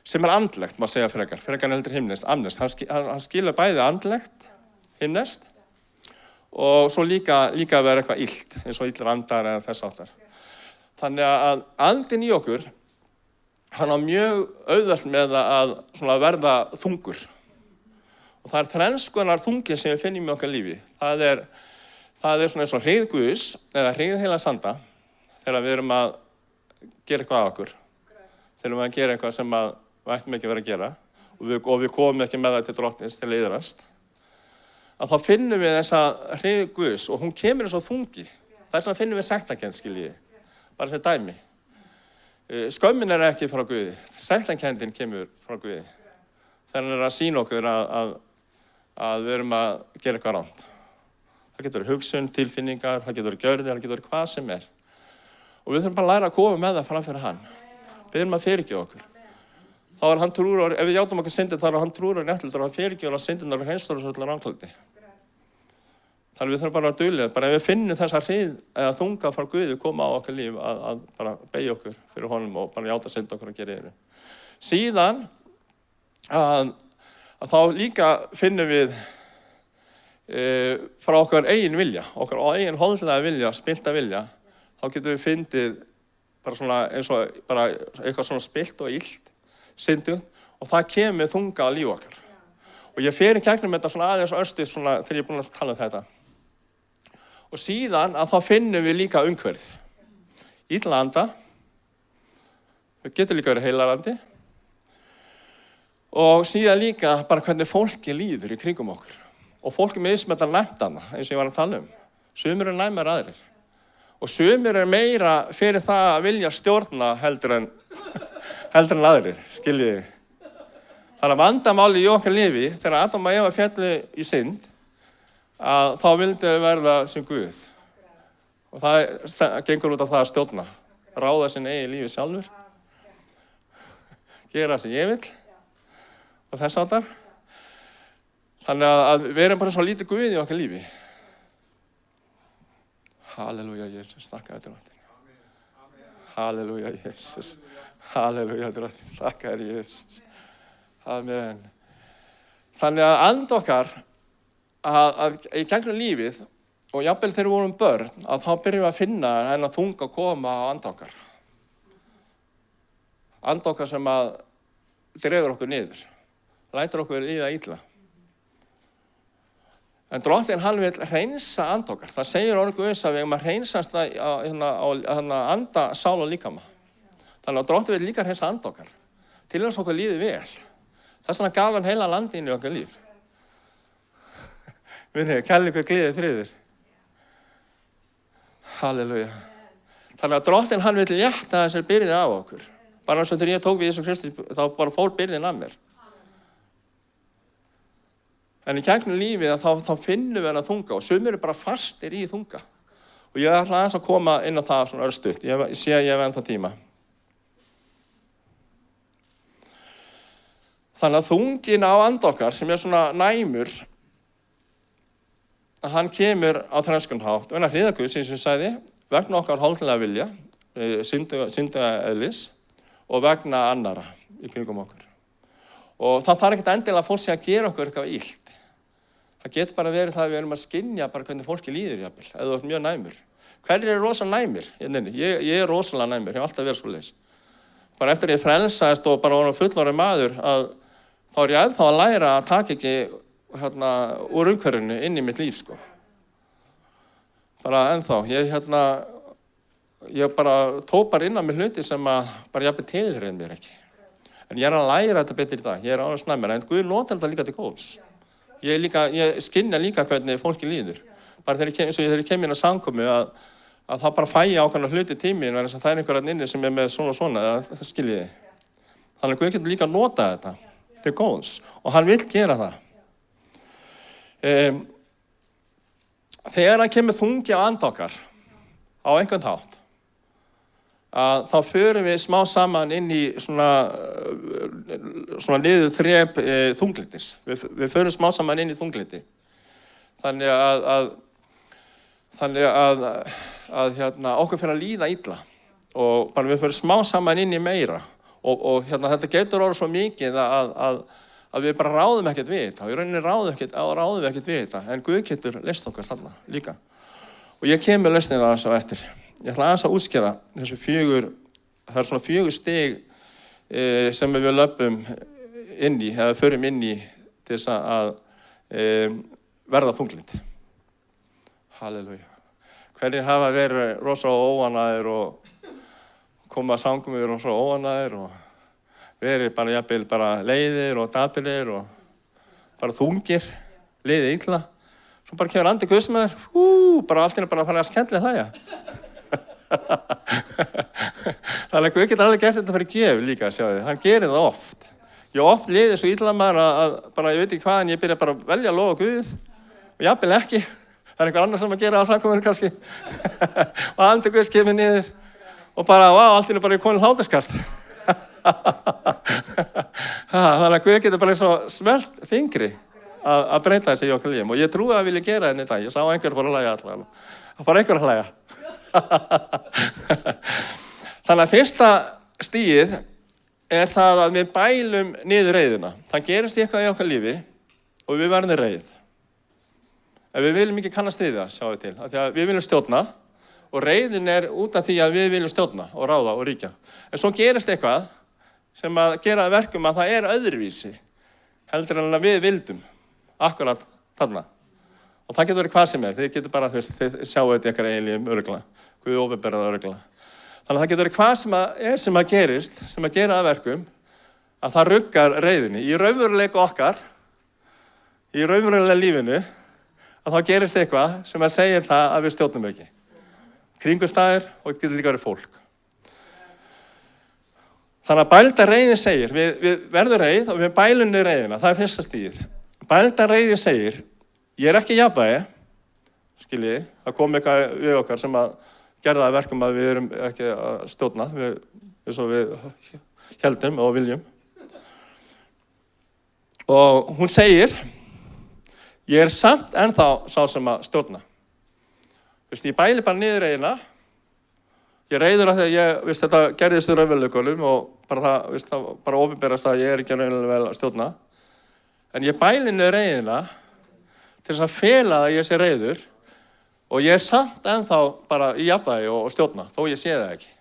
andlegt, má segja frekar heldur himneskt, amnest. Hann skilur bæði andlegt, himneskt, og svo líka vera eitthvað illt, eins og illir andar eða þess áttar. Þannig að andinn í okkur, hann á mjög auðvelt með að verða þungur. Og það er þrenns konar þungi sem við finnum í okkar lífi. Það er svona eins og hryggð Guðs eða hryggð heila sanda þegar við erum að gera eitthvað af okkur. Þegar við erum að gera eitthvað sem við ættum ekki að vera að gera og við komum ekki með það til Drottins til að iðrast. Að þá finnum við þessa hryggð Guðs og hún kemur eins og þungi. Það er svona finnum við sektarkennd, skiljiði. Bara sem dæmi. Skömmin er ekki frá Guði. Sektarkenndin kemur frá Guði. Þegar hann er að sýna okkur að við erum að gera eitthvað rangt. Það getur verið hugsun, tilfinningar, það getur verið gjörðir, það getur verið hvað sem er. Og við þurfum bara að læra að koma með það fram fyrir hann. Við erum að fyrirgefa okkur. Þá er hann trúr, ef við játum okkur syndir, þá er hann trúr og réttlátur og hann fyrirgefur á syndirnar og hreinsar og svolítið ranglandi. Þannig við þurfum bara að vera duglegir. Bara ef við finnum þessa hrið eða þunga frá Guði koma á okkar líf að bara beygja okkur fyrir honum og bara játa synda okkur að gera yfir. Síðan að þá líka finnum við frá okkar eigin vilja, okkar eigin holdlega vilja, spilta vilja, þá getum við fyndið bara svona eins og bara eitthvað svona spilt og illt, synduð, og það kemur þunga á líf okkar. Og ég fer í gegnum þetta svona aðeins örstuð svona þegar ég er búinn að tala um þetta. Og síðan að þá finnum við líka umhverfið. Illa anda, við getum líka verið heilarandi, og síðan líka bara hvernig fólki líður í kringum okkur. Og fólki mismetar næmtana, eins og ég var að tala um. Sumir eru næmar aðrir. Og sumir eru meira fyrir það að vilja stjórna heldur en aðrir, skiljiði. Það er vandamáli í okkar lífi, þegar Adam og Eva féllu í synd, að þá vildi við verða sem Guð. Og það gengur út á það að stjórna, ráða sin eigin lífi sjálfur, gera sem ég vil og þess áttar. Þannig að við erum bara svo lítið Guð í okkar lífi. Halleluja, Jesus, þakka þér drottinn. Halleluja, Jesus. Halleluja, drottinn, þakka þér, Jesus. Amen. Þannig að and okkar, að í gegnum lífið, og jafnvel þegar við vorum börn, að þá byrjum við að finna þennan þunga koma á and okkar. And okkar sem að dregur okkur niður, lætur okkur líða illa. En drottinn hann vil hreinsa and okkar. Það segir orð Guðs að við eigum að hreinsast á anda, sál og líkama. Þannig að drottinn vil líka hreinsa and okkar. Til þess okkur líði vel. Þess vegna gaf hann heila landinu í okkar líf. Vinni, kærleikur, gleði, friður. Halleluja. Þannig að drottinn hann vil létta þessar byrði af okkur. Bara eins og þegar ég tók við Jesú Kristi, þá bara fór byrðin af mér. En í gegnum lífið þá finnum við hana þunga og sumir eru bara fastir í þunga. Og ég ætla aðeins að koma inn á það svona örstutt. Ég sé að ég hef ennþá tíma. Þannig að þungin á and okkar sem er svona næmur, að hann kemur á þrenskun hátt. Vegna hliðar Guðs, eins og ég sagði, vegna okkar holdlega vilja, synduga eðlis og vegna annara í kringum okkur. Og það þarf ekkert endilega að fólk sé að gera okkur eitthvað illt. Það getur bara verið það að við erum að skynja bara hvernig fólki líður jafnvel, ef þú ert mjög næmur. Hverjir eru rosalega næmir? Ég er rosalega næmur, ég hef alltaf verið svoleiðis. Bara eftir ég frelsaðist og bara var fullorðinn maður, þá er ég ennþá að læra að taka ekki úr umhverfinu inn í mitt líf, sko. Bara ennþá. Ég bara tók bara inn á mig hluti sem að bara jafnvel tilheyrir mér ekki. En ég er að læra þetta betur í dag, ég er ánægður næmur, en Guð notar þetta líka til góðs. Ég skynja líka hvernig fólki líður. Bara þegar ég kem inn á samkomu að það bara fæ ég ákveðna hluti tíminn, en það er einhverjarn inni sem er með svona og svona, það skiljiði. Þannig að Guð getur líka að nota þetta til góðs og hann vil gera það. Þegar hann kemur þungi á and okkar á einhvern hátt, þá förum við smá saman inn í svona niður þrep þunglyndis. Við förum smá saman inn í þunglyndi. Þannig að okkur fyrir að líða illa og bara við förum smá saman inn í meira og þetta getur orðið svo mikið að við bara ráðum ekkert við þetta og í rauninni ráðum við ekkert við þetta, en Guð getur leyst okkur þarna líka. Og ég kemur lausnina þess á eftir. Ég ætla aðeins að útskýra það er svona 4 stig sem við löpum inn í, eða förum inn í til þess að verða þunglynd. Halleluja. Hverjir hafa verið rosa óánægðir og koma að samkomur rosa óánægðir og verið bara jafnvel bara leiðir og dapirlegir og bara þungir, leiðið illa. Svo bara kemur andi Guðs með þér, bara allt bara að fara að skemmtilega hlæja. Þannig að Guð getur alveg gert þetta fyrir gjöf líka, sjáðu. Hann gerir það oft. Ég oft liðið svo illa maður að bara, ég veit ekki hvað, en ég byrja bara að velja að lofa Guð og jafnvel ekki. Það er einhver annar sem að gera á samkomunni kannski. Og andi Guðs kemur niður og bara, allt bara í komin hláturskast. Þannig að Guð getur bara eins og smelt fingri að breyta þessi í okkar lífum. Og ég trúi að vilja gera þetta í dag. Ég sá einhver fór að hlæja allavega. Það fór einhver að hlæja. Þannig að fyrsta stigið er það að við bælum niður reiðina. Það gerist eitthvað í okkar lífi og við verðum reið. En við viljum ekki kannast við það, sjáum við til. Af því að við viljum stjórna og reiðin er út af því að við viljum stjórna og ráða og ríkja. En svo gerist eitthvað sem að gera það verkum að það er öðruvísi heldur en að við vildum akkurat þarna. Og það getur verið hvað sem er. Þið getur bara, þið sjáu þetta ykkar eiginlega örugglega. Guð opinberar það örugglega. Þannig að það getur verið hvað sem að gerist, sem að gera það verkum, að það ruggar reiðinni. Í raunveruleika okkar, í raunverulega lífinu, að þá gerist eitthvað sem að segja það að við stjórnum ekki. Kringumstæður og getur líka verið fólk. Þannig að bælda reiðin segir, við verðum reið og við bælum niður reiðina. Það er fyrsta stigið. Bælda reiðin segir, ég ekki í jafnvægi, skiljiði, það kom eitthvað við okkar sem að gerða það verkum að við erum ekki að stjórna, eins og við héldum og viljum. Og hún segir, ég samt ennþá sá sem að stjórna. Ég bæli bara niður reiðina. Ég reiður að þetta gerðist í raunveruleikanum og bara það bara opinberast að ég ekki raunverulega vel að stjórna. En ég bæli niður reiðina til þess að fela að ég sé reiður og ég samt ennþá bara í jafnvægi og stjórna, þó ég sé það ekki.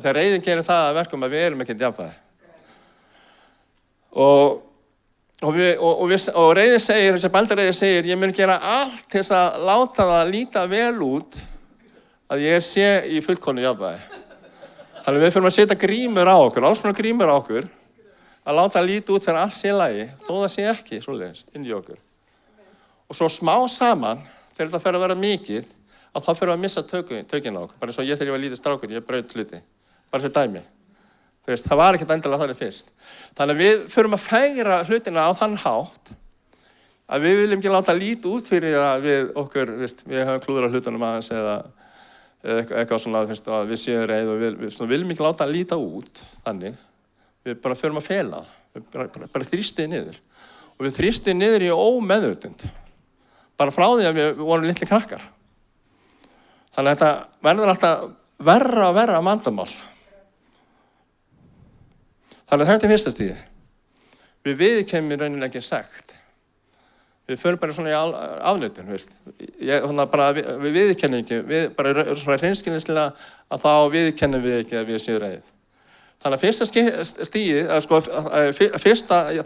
Þegar reiðin gerir það að verkum að við erum ekki í jafnvægi. Og reiðin segir, þessi bældareiði segir, ég mun gera allt til þess að láta það líta vel út að ég sé í fullkomnu jafnvægi. Þannig við fyrir að setja grímur á okkur, alls konar grímur á okkur, að láta það líta út fyrir allt sé í lagi, þó það sé ekki svoleiðis inn í okkur. Og svo smá saman, þegar þetta fer að vera mikið, að þá fyrir að missa tökin á okkur. Bara eins og ég þegar ég var lítið strákur, ég braut hluti. Bara fyrir dæmi. Það var ekkert endilega þannig fyrst. Þannig að við fyrir að fegra hlutina á þann hátt að við viljum ekki láta líta út fyrir að við höfum klúður á hlutunum aðeins eða eitthvað svona að við séum reið og við viljum ekki láta líta út þannig. Við bara fyrir að fela það. Við bara þrýstið niður. Og við þrýstið niður í ómeðvitund. Bara frá því að við vorum litli krakkar. Þannig að þetta verður alltaf verra og verra vandamál. Þannig að þetta er fyrsta stigið. Við viðurkennum í rauninni ekki sekt. Við förum bara svona í afneitun, við viðurkennum ekki, bara svona hreinskilnislega að þá viðurkennum við ekki að við séum reið. Þannig að fyrsta stigið,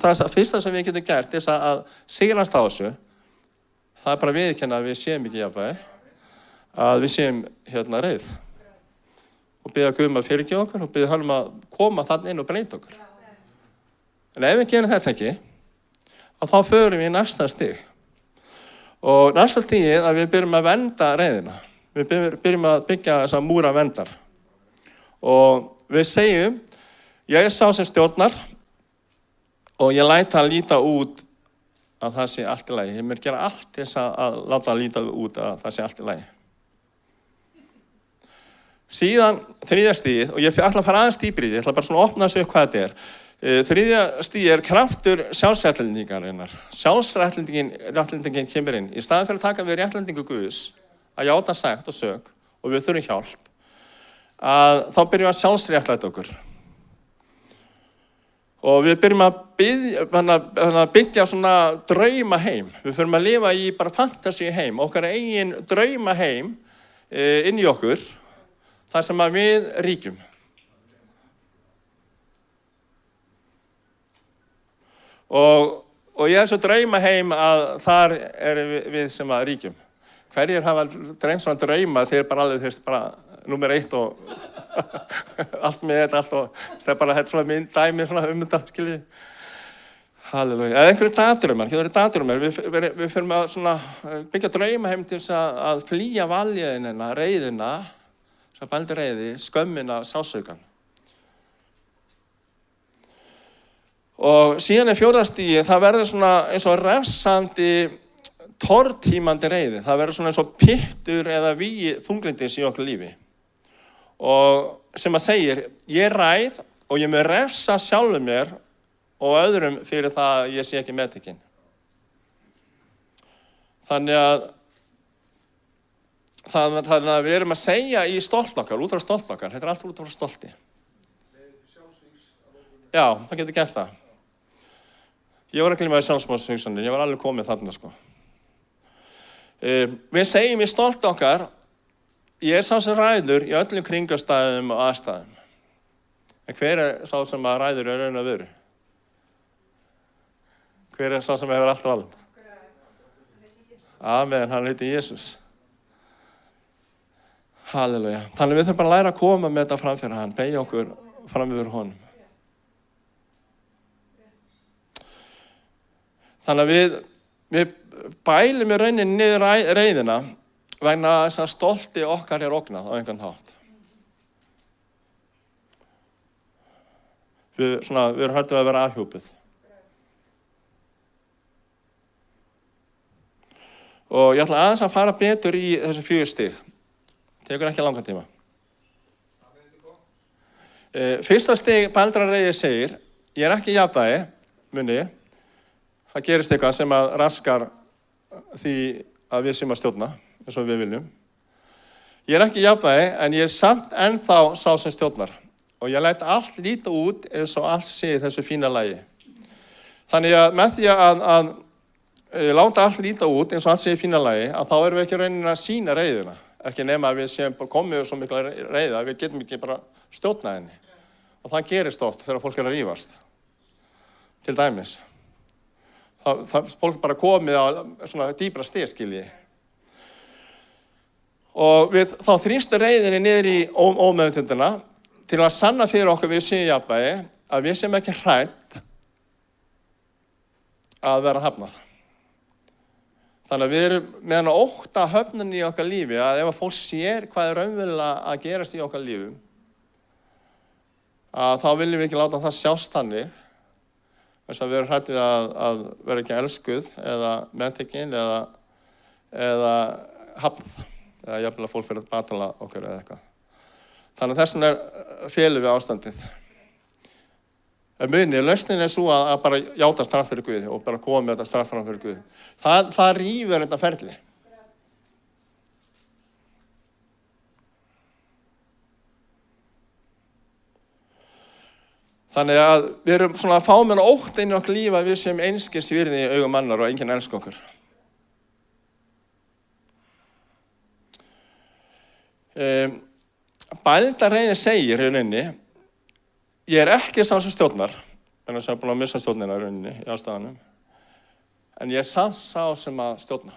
það fyrsta sem við getum gert er að sigrast á þessu, það er bara að viðurkenna að við séum ekki jafnvægi, að við séum reið. Og biðja Guð að fyrirgefa okkur og biðja hann að koma þarna inn og breyta okkur. En ef við gerum þetta ekki, þá förum við í næsta stig. Og næsta stigið er að við byrjum að vernda reiðina. Við byrjum að byggja þessa múra verndar. Og við segjum, ég er sá sem stjórnar og ég læt það líta út að það sé allt í lagi. Ég mun gera allt til þess að láta það líta út að það sé allt í lagi. Síðan þriðja stigið, og ég ætla að fara aðeins dýpra í því, ég ætla bara svona að opna þessu upp hvað þetta er. Þriðja stigið er kraftur sjálfsréttlætingarinnar. Sjálfsréttlætingin kemur inn. Í staðinn fyrir að taka við réttlætingu Guðs, að játa sekt og sök, og við þurfum hjálp, þá byrjum við að sjálfsréttlæta okkur. Og við byrjum að byggja svona drauma heim. Við förum að lifa í bara fantasíu heim, okkar eigin drauma heim inn í okkur, þar sem að við ríkjum. Og ég er svo drauma heim að þar erum við sem að ríkjum. Hverjir hafa dreymt svona drauma þeir bara alveg bara númer 1 og allt með þetta, allt og það er bara þetta svona mynd dæmi svona þetta, skiljið. Halleluja. Eða einhverju dagdraumar, getur verið dagdraumar. Við fyrir að svona byggja drauma heim til þess að flýja valjöðinina, reiðina, sem bældi reiði, skömmina, sásaukan. Og síðan er fjórða stigið, það verður svona eins og refsandi, tortímandi reiði. Það verður svona eins og pittur eða vígi þunglindis í okkar lífi. Og sem að segir, ég ræð og ég mun refsa sjálfum mér og öðrum fyrir það að ég sé ekki meðtekinn. Þannig að við erum að segja í stolt okkar, út frá stolt okkar, þetta er allt út frá stolti. Já, það getur gert það. Ég var ekki með sjálfsmórshugsanir, ég var alveg komið þarna, sko. Við segjum í stolt okkar, ég er sá sem ræður í öllum kringastæðum og aðstæðum. En hver er sá sem að ræður í raun og veru? Hver er sá sem hefur allt vald? Amen, hann heitir Jesús. Halleluja. Þannig við þurfum bara að læra að koma með þetta fram fyrir hann, beygja okkur fram yfir honum. Þannig að við bælum í rauninni niður reiðina vegna þess að stolti okkar er ógnað á einhvern hátt. Við erum hræddir að vera afhjúpuð. Og ég ætla aðeins að fara betur í þessu 4 stig. Tekur ekki langan tíma. Fyrsta stig bældrareiði segir, ég ekki í jafnvægi, muni, það gerist eitthvað sem að raskar því að við séum að stjórna, eins og við viljum. Ég ekki í jafnvægi, en ég samt ennþá sá sem stjórnar. Og ég læt allt líta út eins og allt sé í þessu fína lagi. Þannig að með því að láta allt líta út eins og allt sé í fína lagi, að þá erum við ekki raunin að sýna reiðina. Ekki nema að við séum komið svo mikla reiða, við getum ekki bara stjórnað henni. Og það gerist oft þegar fólk að rífast. Til dæmis. Fólk bara komið á svona dýpra stig, skilji. Og við þá þrýstum reiðinni niður í ómeðvitundina til að sanna fyrir okkur við séum í jafnvægi að við séum ekki hrædd að vera hafnað. Þannig að við erum með hana ótta höfnun í okkar lífi að ef að fólk sér hvað er raunverulega að gerast í okkar lífum, að þá viljum við ekki láta það sjást þannig, þess að við erum hrædd við að vera ekki elskuð eða meðtekin eða hafnað, eða jafnvel að fólk fyrir að batala okkur eða eitthvað. Þannig að þess vegna felum við ástandið. En lausnin er svo að bara játa straff fyrir Guði og bara koma með þetta straff fram fyrir Guði. Það rífur þetta ferli. Þannig að við erum svona að fá með ótt inn í okkar líf að við séum einskis virði í augum mannar og enginn elskar okkur. Bældarreiði segir í rauninni, ég ekki sá sem stjórnar, en þess að ég er búin að missa stjórnina í rauninni í ástafanum, en ég sá sem að stjórna.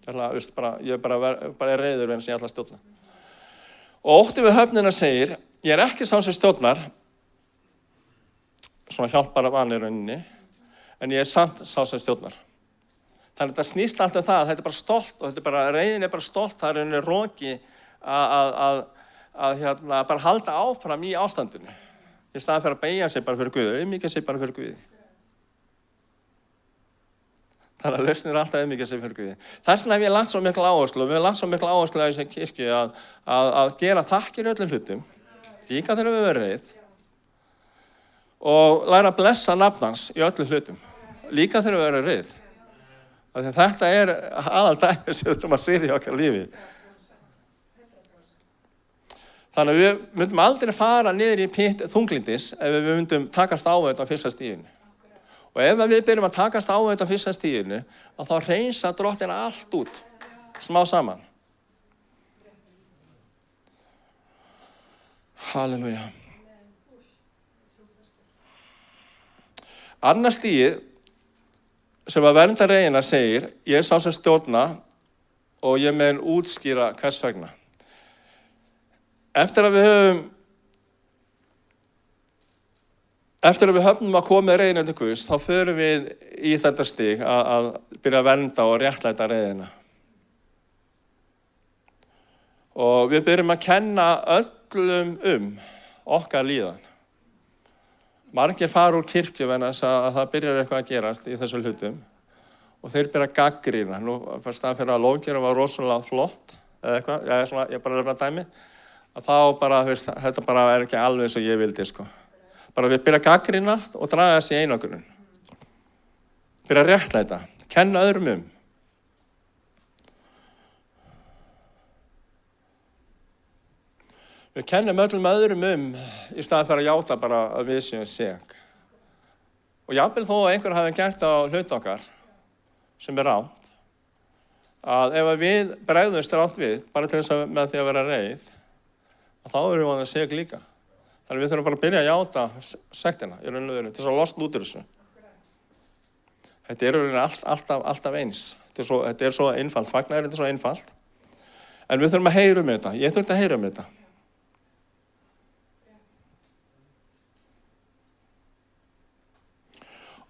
Ég bara reiður en sem ég ætla að stjórna. Og ótti við höfnina segir, ég ekki sá sem stjórnar, svona hjálpar af hann í rauninni, en ég samt sá sem stjórnar. Þannig að þetta snýst allt það, þetta bara stolt og reiðin bara stolt, það rauninni roki að bara halda áfram í ástandinu. Í staðan fyrir að beygja sig bara fyrir Guði, auðmýkja sig bara fyrir Guði. Þannig að lausnin alltaf auðmýkja sig fyrir Guði. Þess vegna hef ég lagt svo mikla áherslu, og við höfum lagt svo mikla áherslu á þessi kirkju að gera þakkir í öllum hlutum, líka þegar við verðum reið, og læra að blessa nafn hans í öllum hlutum, líka þegar við verðum reið. Þetta aðaldæmi sem við þurfum að sýra í okkar lífi. Þannig að við myndum aldrei fara niður í pitt þunglindis ef við myndum takast á þetta á fyrsta stiginu. Og ef við byrjum að takast á þetta á fyrsta stiginu, að þá hreinsa Drottinn allt út, smá saman. Halleluja. Annars stigið sem að verndarreiðina segir, ég sá sem stjórna og ég mun útskýra hvers vegna. Eftir að við höfnum að koma með reiðina til Guðs, þá förum við í þetta stig að byrja að vernda og réttlæta reiðina. Og við byrjum að kenna öllum okkar líðan. Margir fara úr kirkju vegna þess að það byrjar eitthvað að gerast í þessu hlutum og þeir byrja að gagnrýna. Nú, fyrst staðan fyrir að lóðgjöra var rosalega flott eða eitthvað, ég bara nefna dæmi. Að þá bara, þetta bara er ekki alveg eins og ég vildi, sko. Bara við byrja að gagnrýna og draga þessi í einangrun. Byrja að réttlæta, kenna öðrum Við kennum öllum öðrum í staðan fyrir að játa bara að við séum sek. Og jafnvel þó að einhver hafi gert á hlut okkar, sem er rátt, að ef við bregðumst rátt við, bara til þess að með því að vera reið, þá erum við að seg líka. Þannig við þurfum bara að byrja að játa sektina í raun og veru, til þess að losna út úr þessu. Þetta er í raun alltaf eins. Þetta er svo einfalt, fagnaðurinn er svo einfalt. En við þurfum að heyra þetta. Ég þurfti að heyra þetta.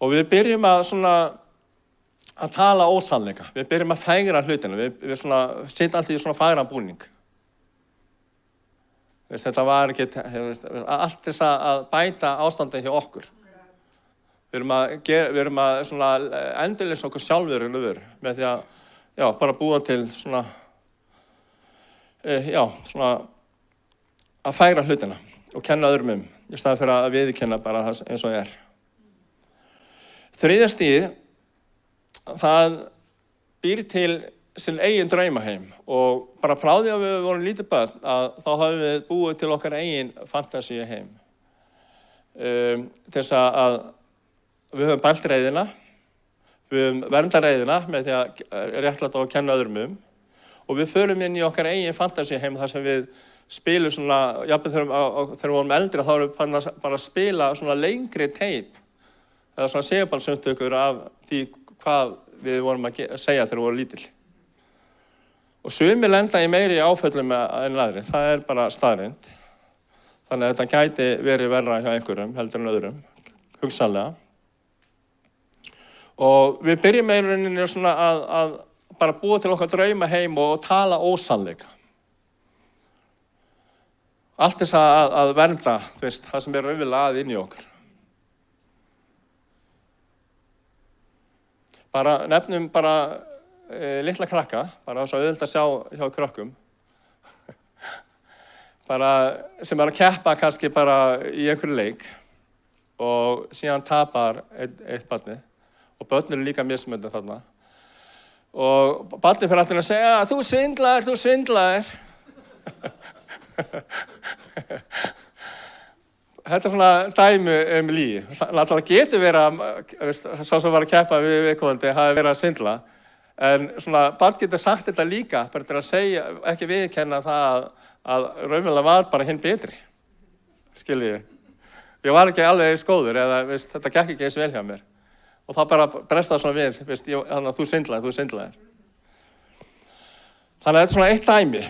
Og við byrjum að tala ósannleika. Við byrjum að fegra hlutina. Við setjum alltaf í svona fagran búning. Þetta var ekki, allt þess að bæta ástandið hjá okkur. Við erum að endurlýsa okkur sjálfur með því já, bara búa til svona, svona að færa hlutina og kenna öðrum í staðinn fyrir að viðurkenna bara eins og er. Þriðja stigið, það býr til sinn eigin draumaheim og bara frá því að við vorum lítið börn að þá hafum við búið til okkar eigin fantasíuheim. Til þess að við höfum bælt reiðina, við höfum vernda reiðina með því að réttlæta og kenna öðrum og við förum inn í okkar eigin fantasíuheim þar sem við spilum svona, jafnvel þegar við vorum eldri þá erum við bara að spila svona lengri teip eða svona segjabalsumtökur af því hvað við vorum að segja þegar við vorum lítil. Og sumir lenda í meiri áföllum en aðri, það er bara staðreynd. Þannig að þetta gæti verið verra hjá einhverjum heldur en öðrum, hugsanlega. Og við byrjum í rauninni svona að bara búa til okkar draumaheim og tala ósannleika. Allt þess að vernda, það sem er raunverulega að inn í okkur. Bara nefnum bara litla krakka, bara svo auðvitað að sjá hjá krökkum. Bara sem að keppa kannski bara í einhverju leik og síðan tapar eitt barni og börn eru líka mismunandi þarna. Og barnið fyrir alltaf að segja, þú svindlaðir. Þetta er svona dæmi lygi. Það getur verið að sá sem var að keppa við viðkomandi hafi verið að svindla. En svona barn getur sagt þetta líka, bara til að segja, ekki viðurkenna það að raunverulega var bara hinn betri. Skiljiði. Ég var ekki alveg eins góður eða þetta gekk ekki eins vel hjá mér. Og þá bara brestaði svona við, þannig að þú svindlaðir. Þannig að þetta er svona eitt dæmi.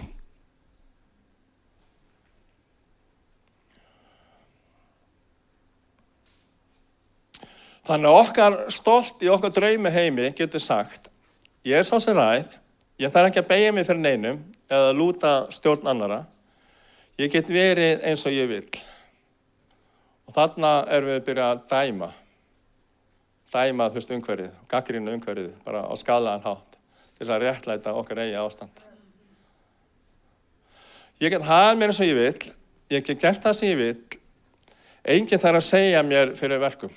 Þannig að okkar stolt í okkar draumaheimi getur sagt, ég er sá sem ræð, ég þarf ekki að beygja mig fyrir neinum eða lúta stjórn annarra. Ég get verið eins og ég vil. Og þarna erum við að byrja að dæma umhverfið, gagnrýna umhverfið, bara á skaðlegan hátt, til þess að réttlæta okkar eigin ástand. Ég get hagað mér eins og ég vil, ég get gert það sem ég vil, enginn þarf að segja mér fyrir verkum.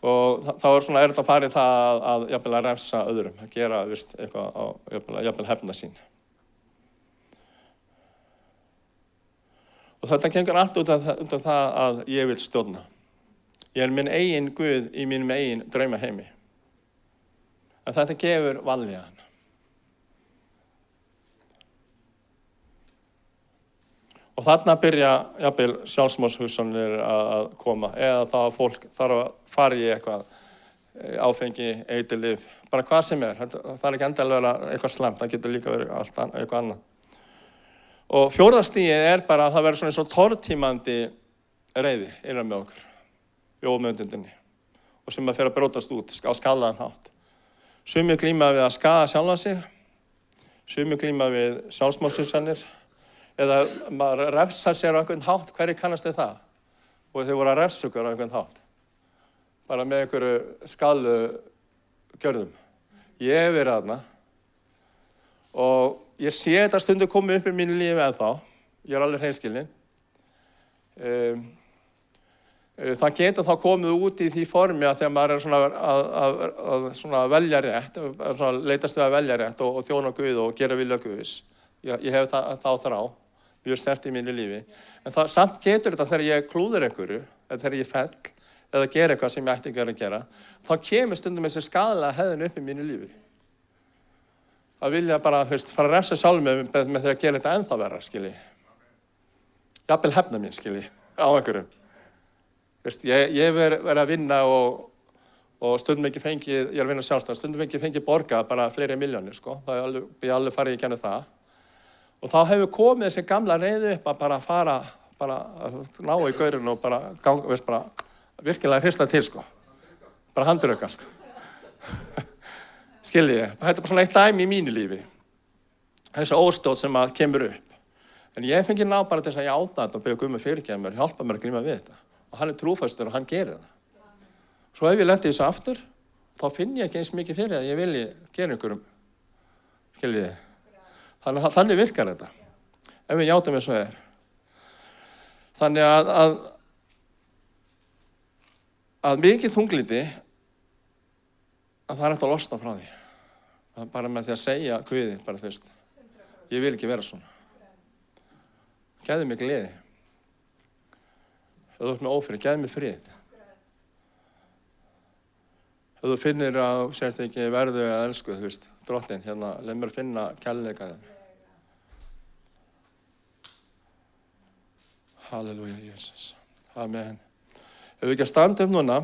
Og þá er svona erfitt að fara í það að jafnvel að refsa öðrum, að gera eitthvað á jafnvel hefna sín. Og þetta gengur allt út af það að ég vil stjórna. Ég er minn eigin Guð í mínum eigin draumaheimi. En þetta gefur vanlíðan. Og þarna byrja jafnvel sjálfsmorðshugsanir að koma, eða þá að fólk þarf að fara í eitthvað áfengi, eiturlyf, bara hvað sem er. Það er ekki endilega eitthvað slæmt, það getur líka verið eitthvað annað. Og fjórða stigið er bara að það verður svona eins og tortímandi reiði innan með okkur, í ómeðvitundinni, og sem að fer að brjótast út á skaðlegan hátt. Sumir glíma við að skaða sjálfa sig, sumir glíma við sjálfsmorðshugsanir, eða maður refsar sér á einhvern hátt, hverju kannast þið það? Og þið voru að refsa ykkur á einhvern hátt. Bara með einhverju skaðlu gjörðum. Ég hef verið þarna og ég sé þetta stundu komið upp í mínu lífi ennþá. Ég er alveg hreinskilinn. Það getur þá komið út í því formi að þegar maður er svona að velja rétt, leitast við að velja rétt og þjóna Guð og gera vilja Guðs. Ég hef þá þrá, mjög sterkt í mínu lífi. En samt getur þetta þegar ég klúður einhverju, eða þegar ég fell, eða gera eitthvað sem ég ætti ekki að gera, þá kemur stundum þessi skaðlega hegðun upp í mínu lífi. Að vilja bara, fara að refsa sjálfum með því að gera þetta ennþá verra, skilji. Jafnvel hefna mín, skilji, á einhverjum. Ég verið að vinna og stundum ekki fengið, ég er að vinna sjálfstæð, stundum ekki fengið borga bara fleiri milljónir, sko. Það er alveg farið í genið það. Og þá hefur komið þessi gamla reiði upp að bara fara, að ná í gaurinn og bara virkilega hrista til, sko. Bara handröka, sko. Skiljiði, þetta er bara svona eitt dæmi í mínu lífi. Þessi óstóð sem að kemur upp. En ég fengi ná bara til þess að ég áta þetta og byggja Guð fyrirgefa mér, hjálpa mér að glíma við þetta. Og hann er trúfastur og hann gerir það. Svo hef ég lent í þessu aftur þá finn ég ekki eins mikið fyrir að ég vilji gera einhverjum, skiljiði. Þannig virkar þetta, ef við játum eins og er. Þannig að mikið þunglindi, að það er hægt að losna frá því. Bara með því að segja Guði, bara þú veist, ég vil ekki vera svona. Gæðu mig gleði. Ef þú ert með ófrið, gæðu mig frið. Ef þú finnir að þú sést ekki verðu að elsku, þú veist, drottinn, hérna, leið mér finna kærleika þinn. Halleluja, Jesus. Amen. Ef við ekki að standa upp núna,